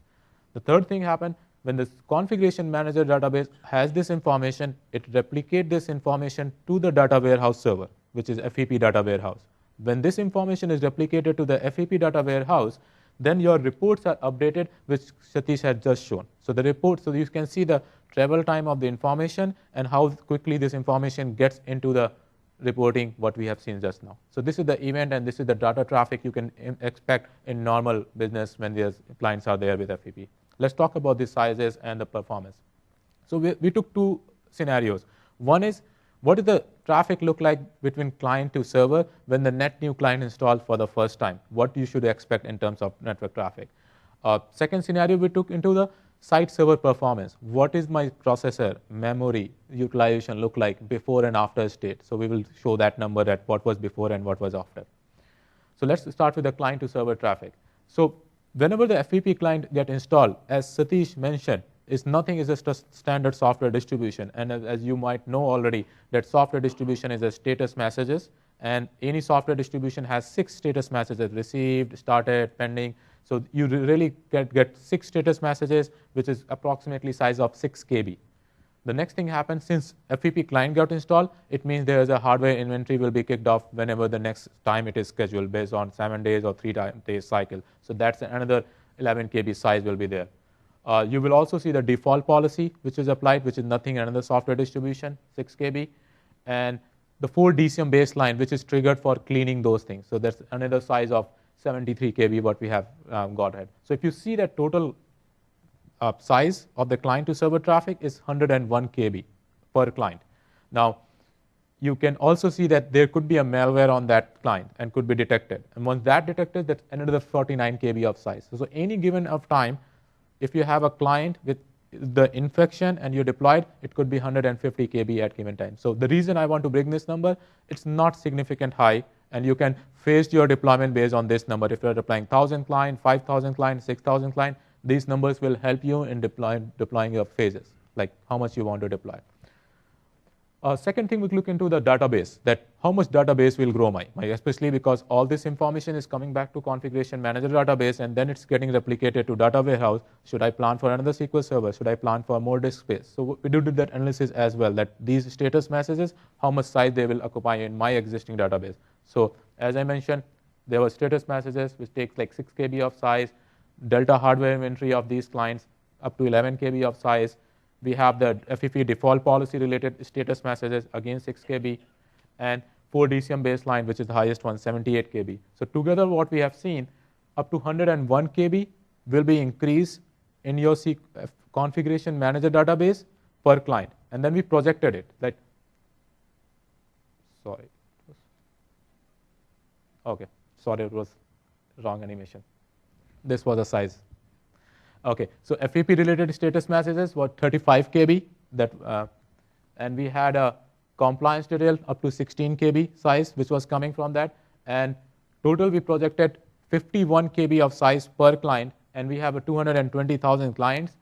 The third thing happened, when the configuration manager database has this information, it replicates this information to the data warehouse server, which is FEP data warehouse. When this information is replicated to the FEP data warehouse, then your reports are updated, which Satish had just shown. So the report, so you can see the travel time of the information and how quickly this information gets into the reporting, what we have seen just now. So this is the event, and this is the data traffic you can expect in normal business when the clients are there with FEP. Let's talk about the sizes and the performance. So we took two scenarios. One is, what does the traffic look like between client to server when the net new client installed for the first time? What you should expect in terms of network traffic. Second scenario, we took into the site server performance. What is my processor, memory, utilization look like before and after state? So we will show that number, that what was before and what was after. So let's start with the client to server traffic. So whenever the FEP client get installed, as Satish mentioned, is nothing is just a standard software distribution. And as you might know already, that software distribution is a status messages, and any software distribution has 6 status messages: received, started, pending. So you really get 6 status messages, which is approximately size of 6 KB. The next thing happens, since FEP client got installed, it means there is a hardware inventory will be kicked off whenever the next time it is scheduled, based on 7 days or 3 days cycle. So that's another 11 KB size will be there. You will also see the default policy, which is applied, which is nothing another software distribution, 6 KB, and the 4 DCM baseline, which is triggered for cleaning those things. So that's another size of 73 KB what we have got ahead. So if you see that total size of the client to server traffic is 101 KB per client. Now, you can also see that there could be a malware on that client and could be detected. And once that detected, that's another 49 KB of size. So any given of time, if you have a client with the infection and you deployed, it could be 150 KB at given time. So the reason I want to bring this number, it's not significant high, and you can phase your deployment based on this number. If you're deploying 1,000 client, 5,000 client, 6,000 client, these numbers will help you in deploying your phases, like how much you want to deploy. Second thing, we look into the database, that how much database will grow my, especially because all this information is coming back to configuration manager database, and then it's getting replicated to data warehouse. Should I plan for another SQL server? Should I plan for more disk space? So we do that analysis as well, that these status messages, how much size they will occupy in my existing database. So as I mentioned, there were status messages which takes like 6 KB of size, Delta hardware inventory of these clients up to 11 KB of size. We have the FEP default policy related status messages, again 6 KB, and 4 DCM baseline, which is the highest one, 78 KB. So together what we have seen, up to 101 KB will be increased in your configuration manager database per client. And then we projected it, like, sorry. Okay, sorry, it was wrong animation. This was a size. Okay, so FEP related status messages were 35 KB, and we had a compliance detail up to 16 KB size, which was coming from that. And total we projected 51 KB of size per client, and we have a 220,000 clients.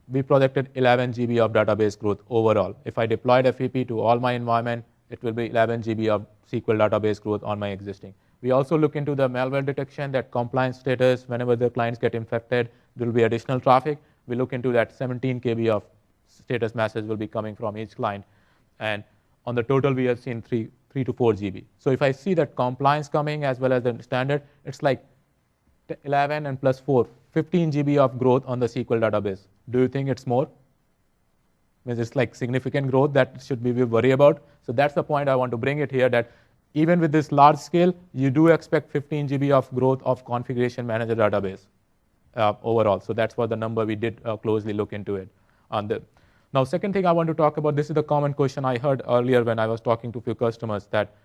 We projected 11 GB of database growth overall. If I deployed FEP to all my environment, it will be 11 GB of SQL database growth on my existing. We also look into the malware detection, that compliance status. Whenever the clients get infected, there will be additional traffic. We look into that 17 KB of status message will be coming from each client. And on the total, we have seen 3 to 4 GB. So if I see that compliance coming as well as the standard, it's like 11 and plus 4, 15 GB of growth on the SQL database. Do you think it's more? Means it's like significant growth that should we worry about. So that's the point I want to bring it here, that even with this large scale, you do expect 15 GB of growth of configuration manager database overall. So that's what the number we did closely look into it. Now, second thing I want to talk about, this is the common question I heard earlier when I was talking to a few customers, that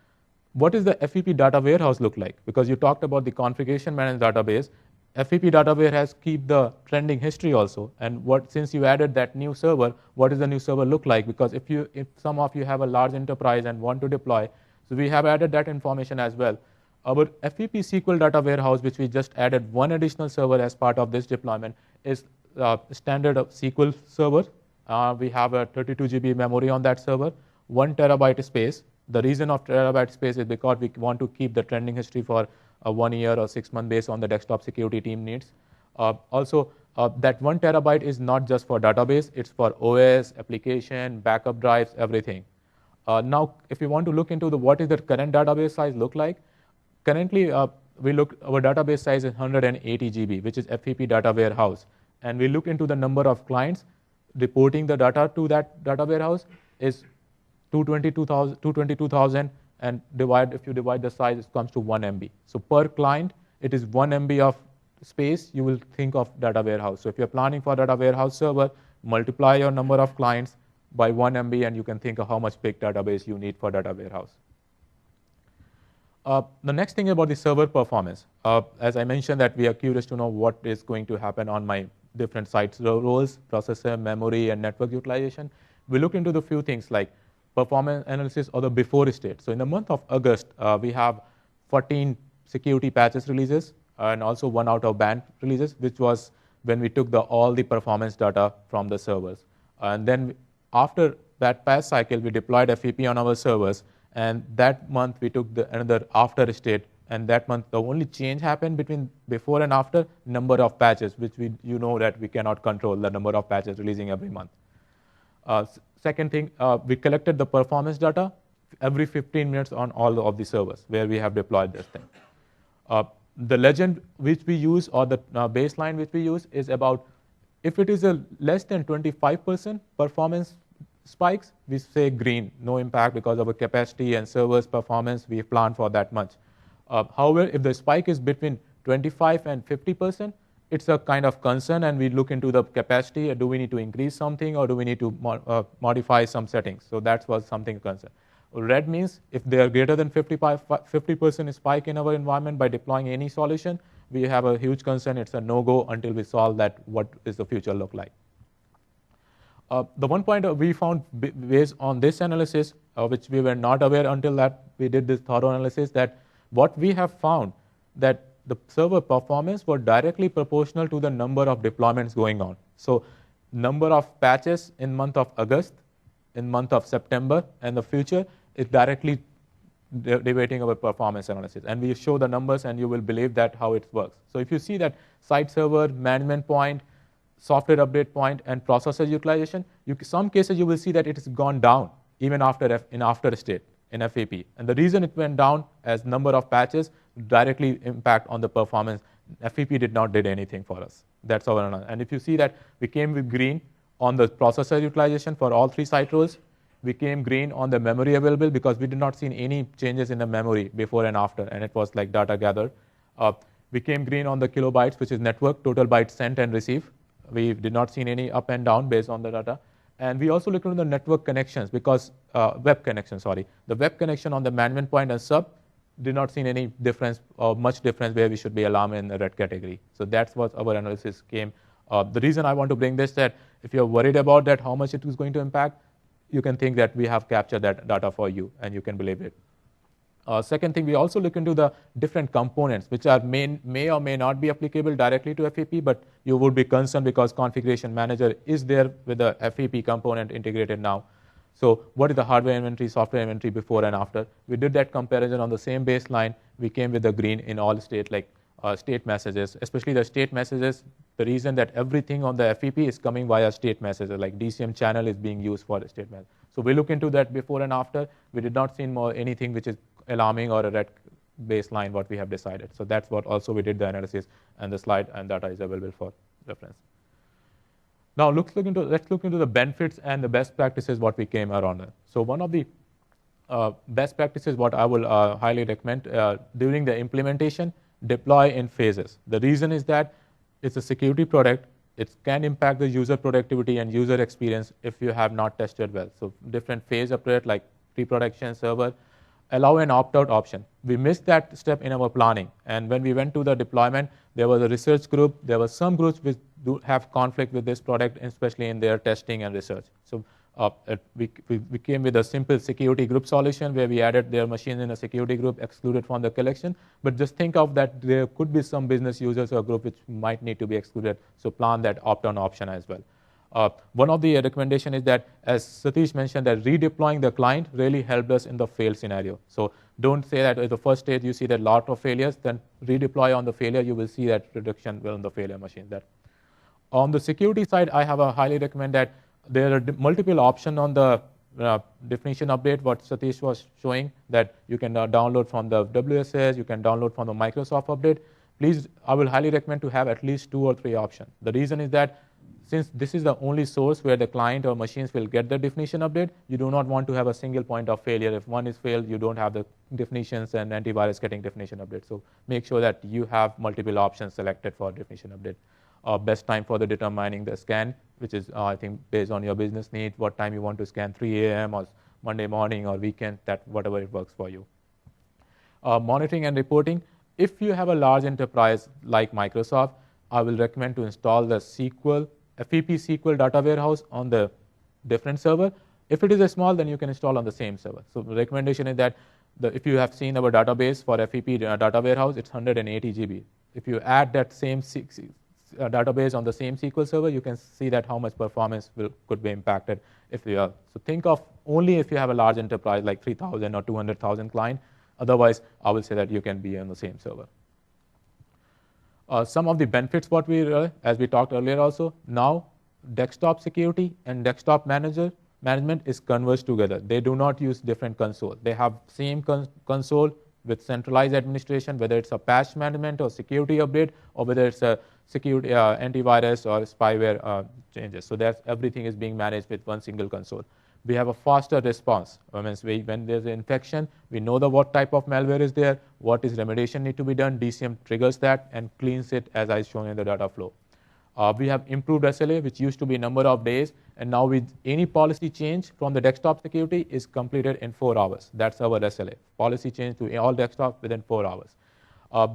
what is the FEP data warehouse look like? Because you talked about the configuration manager database. FEP data warehouse keep the trending history also. And since you added that new server, what does the new server look like? Because if some of you have a large enterprise and want to deploy, so we have added that information as well. Our FEP SQL data warehouse, which we just added one additional server as part of this deployment, is standard of SQL server. We have a 32 GB memory on that server, 1 terabyte space. The reason of terabyte space is because we want to keep the trending history for 1 year or 6 months based on the desktop security team needs. Also, that 1 terabyte is not just for database, it's for OS, application, backup drives, everything. Now, if you want to look into what is the current database size look like, currently our database size is 180 GB, which is FEP data warehouse. And we look into the number of clients reporting the data to that data warehouse is 222,000, and if you divide the size, it comes to 1 MB. So per client, it is 1 MB of space you will think of data warehouse. So if you're planning for data warehouse server, multiply your number of clients by 1 MB and you can think of how much big database you need for data warehouse. The next thing about the server performance, as I mentioned that we are curious to know what is going to happen on my different sites roles, processor, memory, and network utilization. We look into the few things like performance analysis or the before state. So in the month of August, we have 14 security patches releases and also 1 out of band releases, which was when we took all the performance data from the servers. And then after that patch cycle, we deployed FEP on our servers. And that month, we took another after state. And that month, the only change happened between before and after, number of patches, which you know that we cannot control the number of patches releasing every month. Second thing, we collected the performance data every 15 minutes on all of the servers where we have deployed this thing. The legend which we use or the baseline which we use is about if it is a less than 25% performance spikes, we say green, no impact because of our capacity and servers performance, we plan for that much. However, if the spike is between 25 and 50%, it's a kind of concern, and we look into the capacity. Do we need to increase something, or do we need to modify some settings? So that was something concern. Red means if they are greater than 50% spike in our environment by deploying any solution, we have a huge concern. It's a no-go until we solve that. What is the future look like? The one point we found based on this analysis, which we were not aware until that we did this thorough analysis, that what we have found that the server performance were directly proportional to the number of deployments going on. So number of patches in month of August, in month of September, and the future is directly debating our performance analysis. And we show the numbers and you will believe that how it works. So if you see that site server, management point, software update point, and processor utilization, some cases you will see that it has gone down even after state in FEP. And the reason it went down as number of patches directly impact on the performance. FEP did not did anything for us. That's our analysis. And if you see that we came with green on the processor utilization for all 3 site roles, we came green on the memory available because we did not see any changes in the memory before and after, and it was like data gathered. We came green on the kilobytes, which is network, total bytes sent and received. We did not see any up and down based on the data. And we also looked into the network connections because, web connection, sorry. The web connection on the management point and sub did not see any difference or much difference where we should be alarmed in the red category. So that's what our analysis came. The reason I want to bring this that if you're worried about that, how much it is going to impact, you can think that we have captured that data for you and you can believe it. Second thing, we also look into the different components which are may or may not be applicable directly to FEP, but you would be concerned because configuration manager is there with the FEP component integrated now. So what is the hardware inventory, software inventory before and after? We did that comparison on the same baseline. We came with the green in all state, like state messages, especially the state messages. The reason that everything on the FEP is coming via state messages, like DCM channel is being used for state message. So we look into that before and after. We did not see anything which is alarming or a red baseline what we have decided. So that's what also we did the analysis, and the slide and data is available for reference. Now let's look into the benefits and the best practices what we came around. So one of the best practices what I will highly recommend during the implementation, deploy in phases. The reason is that it's a security product. It can impact the user productivity and user experience if you have not tested well. So different phase approach like pre-production server, allow an opt-out option. We missed that step in our planning. And when we went to the deployment, there was a research group. There were some groups which do have conflict with this product, especially in their testing and research. So we came with a simple security group solution where we added their machines in a security group, excluded from the collection. But just think of that there could be some business users or group which might need to be excluded. So plan that opt-on option as well. One of the recommendation is that, as Satish mentioned, that redeploying the client really helped us in the fail scenario. So don't say that at the first stage you see that lot of failures, then redeploy on the failure, you will see that reduction on the failure machine. That on the security side, I have a highly recommend that there are multiple options on the definition update, what Satish was showing, that you can download from the WSS, you can download from the Microsoft update. Please, I will highly recommend to have at least 2 or 3 options. The reason is that since this is the only source where the client or machines will get the definition update, you do not want to have a single point of failure. If one is failed, you don't have the definitions and antivirus getting definition update. So make sure that you have multiple options selected for definition update. Best time for the determining the scan, which is, I think, based on your business need, what time you want to scan, 3 a.m. or Monday morning or weekend, that whatever it works for you. Monitoring and reporting. If you have a large enterprise like Microsoft, I will recommend to install the FEP SQL data warehouse on the different server. If it is a small, then you can install on the same server. So the recommendation is that if you have seen our database for FEP data warehouse, it's 180 GB. If you add that same database on the same SQL server, you can see that how much performance could be impacted if you are. So think of only if you have a large enterprise like 3,000 or 200,000 client. Otherwise, I will say that you can be on the same server. Some of the benefits what as we talked earlier also, now desktop security and desktop management is converged together. They do not use different consoles. They have same console with centralized administration, whether it's a patch management or security update, or whether it's a security antivirus or spyware changes. So that's everything is being managed with one single console. We have a faster response. When there's an infection, we know what type of malware is there, what is remediation need to be done. DCM triggers that and cleans it as I shown in the data flow. We have improved SLA, which used to be number of days, and now with any policy change from the desktop security is completed in 4 hours. That's our SLA. Policy change to all desktop within 4 hours.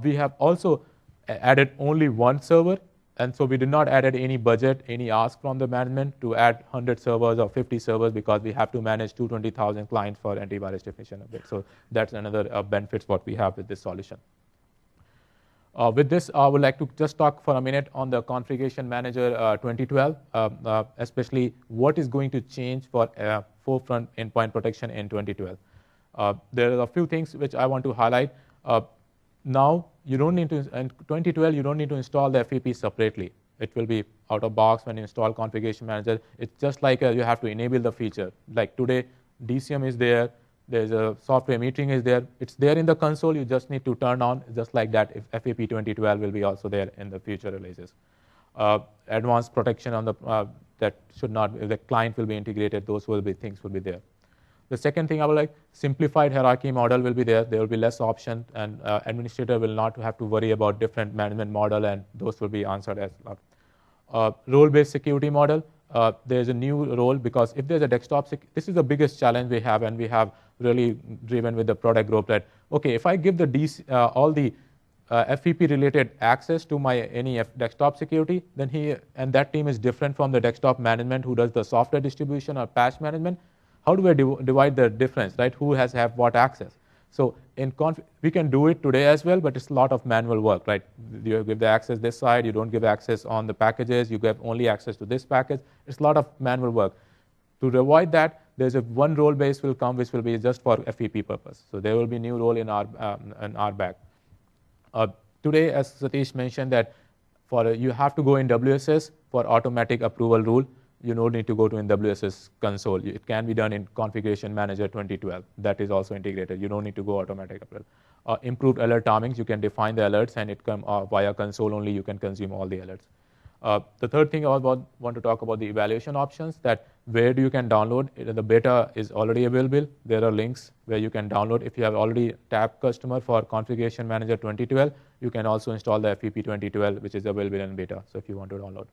We have also added only one server, and so we did not add any budget, any ask from the management to add 100 servers or 50 servers because we have to manage 220,000 clients for antivirus definition update. So that's another benefits what we have with this solution. With this, I would like to just talk for a minute on the Configuration Manager 2012, especially what is going to change for forefront endpoint protection in 2012. There are a few things which I want to highlight. Now, you don't need to, in 2012, you don't need to install the FEP separately. It will be out of box when you install Configuration Manager. It's just like you have to enable the feature. Like today, DCM is there. There's a software metering is there. It's there in the console. You just need to turn on just like that. If FEP 2012 will be also there in the future releases. Advanced protection on the that should not. If the client will be integrated, those will be things will be there. The second thing I would like, simplified hierarchy model will be there. There will be less option, and administrator will not have to worry about different management model, and those will be answered as well. Role-based security model. There's a new role because if there's a desktop, this is the biggest challenge we have, and we have really driven with the product group that, okay, if I give the all the FEP related access to my any desktop security, then that team is different from the desktop management who does the software distribution or patch management. How do I divide the difference, right? Who has what access? So we can do it today as well, but it's a lot of manual work, right? You give the access this side, you don't give access on the packages, you give only access to this package. It's a lot of manual work. To avoid that, there's a one role base will come which will be just for FEP purpose. So there will be new role in our back. Today, as Satish mentioned, that you have to go in WSS for automatic approval rule. You don't need to go to in WSS console. It can be done in Configuration Manager 2012. That is also integrated. You don't need to go automatic approval. Improved alert timings, you can define the alerts, and it come via console only. You can consume all the alerts. The third thing I want to talk about the evaluation options, that where do you can download. The beta is already available. There are links where you can download. If you have already tapped customer for Configuration Manager 2012, you can also install the FEP 2012, which is available in beta, so if you want to download.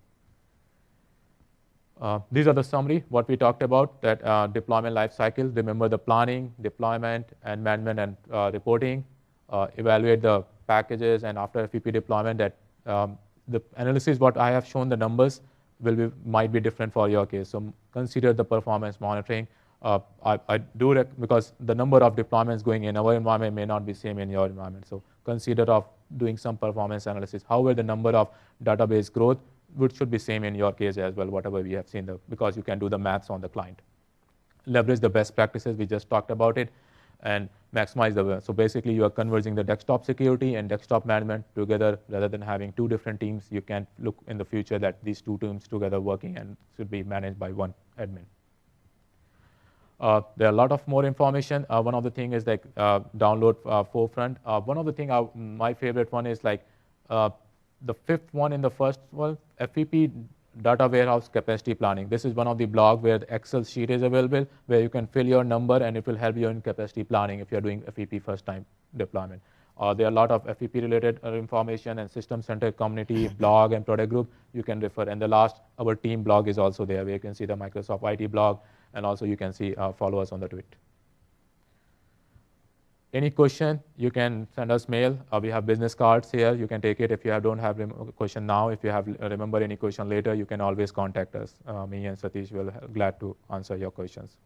These are the summary, what we talked about, that deployment lifecycle. Remember the planning, deployment, and management and reporting. Evaluate the packages, and after FEP deployment, that the analysis, what I have shown, the numbers might be different for your case. So consider the performance monitoring. I do because the number of deployments going in our environment may not be same in your environment. So consider of doing some performance analysis. However, the number of database growth should be same in your case as well, whatever we have seen, because you can do the maths on the client. Leverage the best practices, we just talked about it, and maximize the, so basically you are converging the desktop security and desktop management together rather than having two different teams. You can look in the future that these two teams together working and should be managed by one admin. There are a lot of more information. One of the thing is like download Forefront. One of the thing, my favorite one is like the fifth one in the first one, FEP data warehouse capacity planning. This is one of the blog where the Excel sheet is available, where you can fill your number and it will help you in capacity planning if you're doing FEP first time deployment. There are a lot of FEP related information and system center community blog and product group you can refer. And the last, our team blog is also there, where you can see the Microsoft IT blog, and also you can see follow us on the tweet. Any question, you can send us mail. We have business cards here. You can take it if you don't have a question now. If you have remember any question later, you can always contact us. Me and Satish will be glad to answer your questions.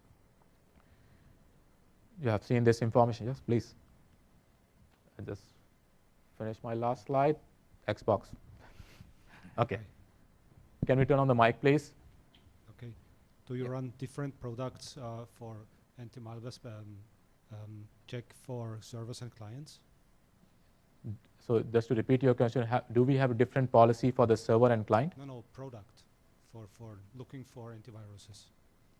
You have seen this information, yes, please. I just finish my last slide. Xbox. Okay. Can we turn on the mic, please? Okay. Do you run different products for anti-malware check for servers and clients? So just to repeat your question, do we have a different policy for the server and client? No, product for looking for antiviruses.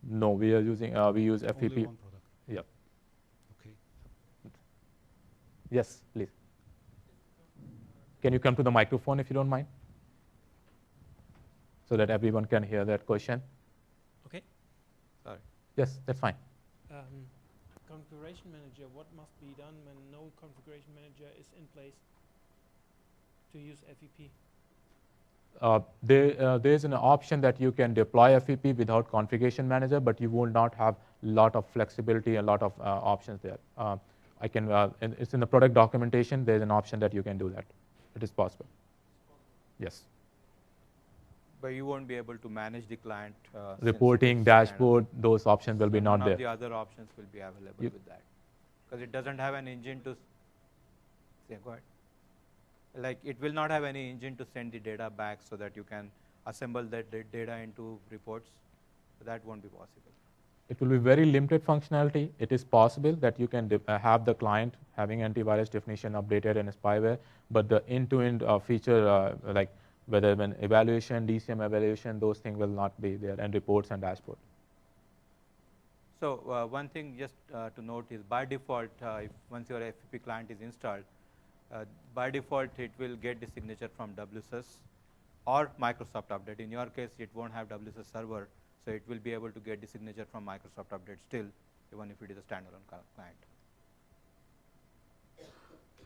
No, we are using, we use FEP. Only one product? Yep. Okay. Yes, please. Can you come to the microphone if you don't mind? So that everyone can hear that question. Okay. Sorry. Yes, that's fine. Configuration manager, what must be done when no configuration manager is in place to use FEP? There's an option that you can deploy FEP without configuration manager, but you will not have a lot of flexibility, a lot of options there. It's in the product documentation, there's an option that you can do that. It is possible. Yes. But you won't be able to manage the client. Reporting, dashboard, those options will be not there. None of the other options will be available with that. Because it doesn't have an engine to, go ahead. Like it will not have any engine to send the data back so that you can assemble that data into reports. That won't be possible. It will be very limited functionality. It is possible that you can have the client having antivirus definition updated and spyware, but the end-to-end feature like whether when evaluation, DCM evaluation, those things will not be there, and reports and dashboard. So one thing just to note is by default, once your FEP client is installed, by default it will get the signature from WSUS or Microsoft Update. In your case, it won't have WSUS server, so it will be able to get the signature from Microsoft Update still, even if it is a standalone client.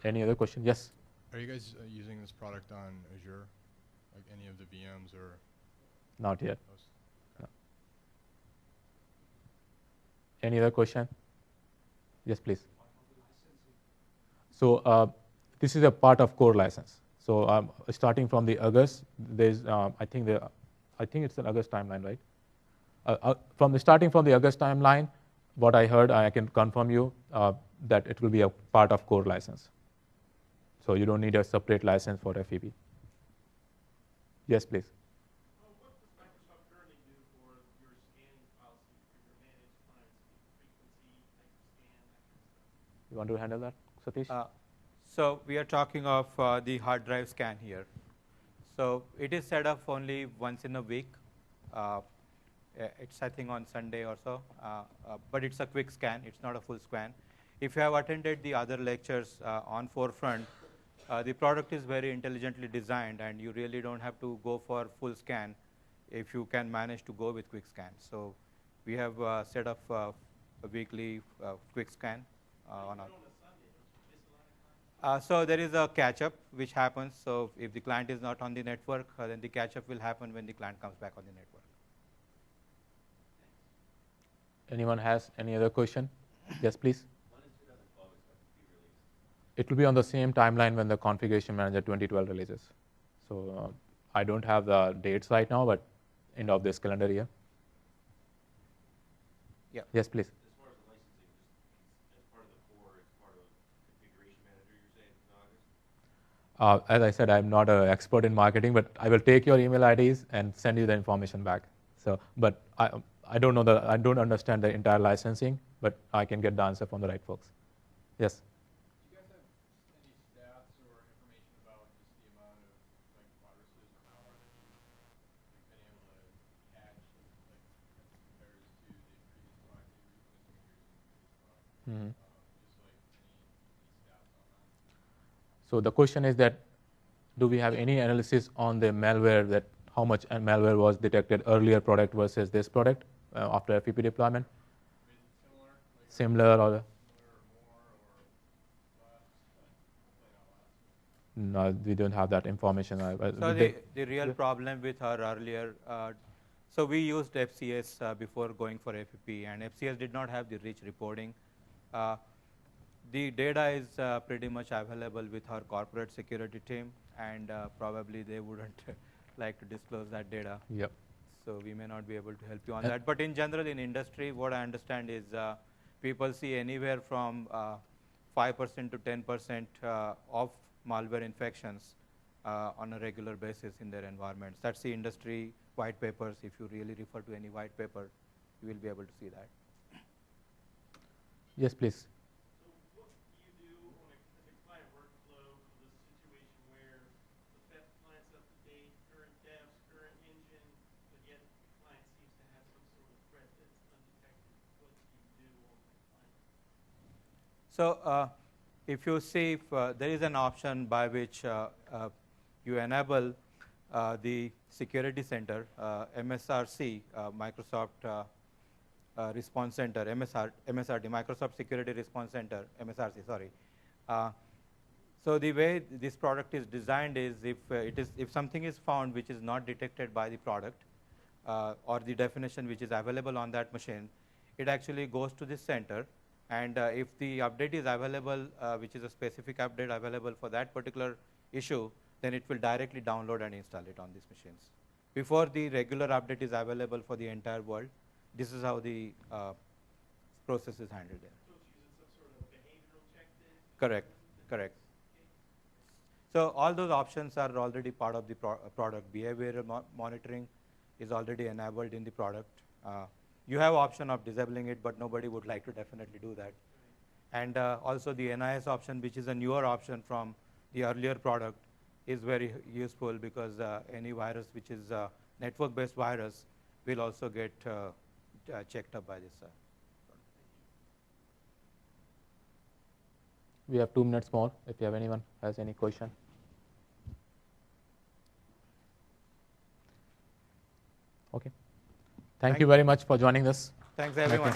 Any other question? Yes? Are you guys using this product on Azure? Like any of the VMs or? Not yet. Okay. No. Any other question? Yes, please. So this is a part of core license. So starting from the August, there's I think it's an August timeline, right? Starting from the August timeline, what I heard, I can confirm you that it will be a part of core license. So you don't need a separate license for FEP. Yes, please. What does Microsoft currently do for your scanning policy for your managed clients You want to handle that, Satish? So we are talking of the hard drive scan here. So it is set up only once in a week. It's I think on Sunday or so, but it's a quick scan. It's not a full scan. If you have attended the other lectures on Forefront, the product is very intelligently designed, and you really don't have to go for full scan if you can manage to go with quick scan. So we have set up a weekly quick scan on our. So there is a catch-up which happens. So if the client is not on the network, then the catch-up will happen when the client comes back on the network. Anyone has any other question? Yes, please. It will be on the same timeline when the Configuration Manager 2012 releases. So I don't have the dates right now, but end of this calendar year. Yeah. Yes, please. As far as the licensing, just as part of the core, it's part of Configuration Manager, you're saying, in August? As I said, I'm not an expert in marketing, but I will take your email IDs and send you the information back. So, but I don't know I don't understand the entire licensing, but I can get the answer from the right folks. Yes. Do you guys have any stats or information about just the amount of like viruses or malware that you've been able to catch, like as compares to the previous product that you were using, Mm-hmm. just like any stats on that? So the question is that, do we have any analysis on the malware, that how much malware was detected earlier product versus this product after FEP deployment? I mean, is it similar? Like Similar or similar or more or less? Hopefully not less. no? We don't have that information. So the real problem with our earlier, so we used FCS before going for FEP, and FCS did not have the rich reporting. The data is pretty much available with our corporate security team, and probably they wouldn't like to disclose that data. Yep. So we may not be able to help you on that. But in general, in industry, what I understand is people see anywhere from 5% to 10% of malware infections on a regular basis in their environments. That's the industry white papers. If you really refer to any white paper, you will be able to see that. Yes, please. So what do you do on a client workflow for the situation where the client's up to date, current devs, current engine, but yet the client seems to have some sort of threat that's undetected? What do you do on that client? So if you see, if, there is an option by which you enable the Security Center, MSRC, Microsoft Response Center, MSRT, Microsoft Security Response Center, MSRC, sorry. So the way this product is designed is if something is found which is not detected by the product or the definition which is available on that machine, it actually goes to this center, and if the update is available, which is a specific update available for that particular issue, then it will directly download and install it on these machines. Before the regular update is available for the entire world, this is how the process is handled there. So it's using some sort of behavioral check then? Correct, correct. So all those options are already part of the product. Behavioral monitoring is already enabled in the product. You have option of disabling it, but nobody would like to definitely do that. And also the NIS option, which is a newer option from the earlier product, is very useful because any virus which is network-based virus will also get checked up by this. We have 2 minutes more. If you have anyone has any question. Okay. Thank you very much for joining us. Thanks, everyone.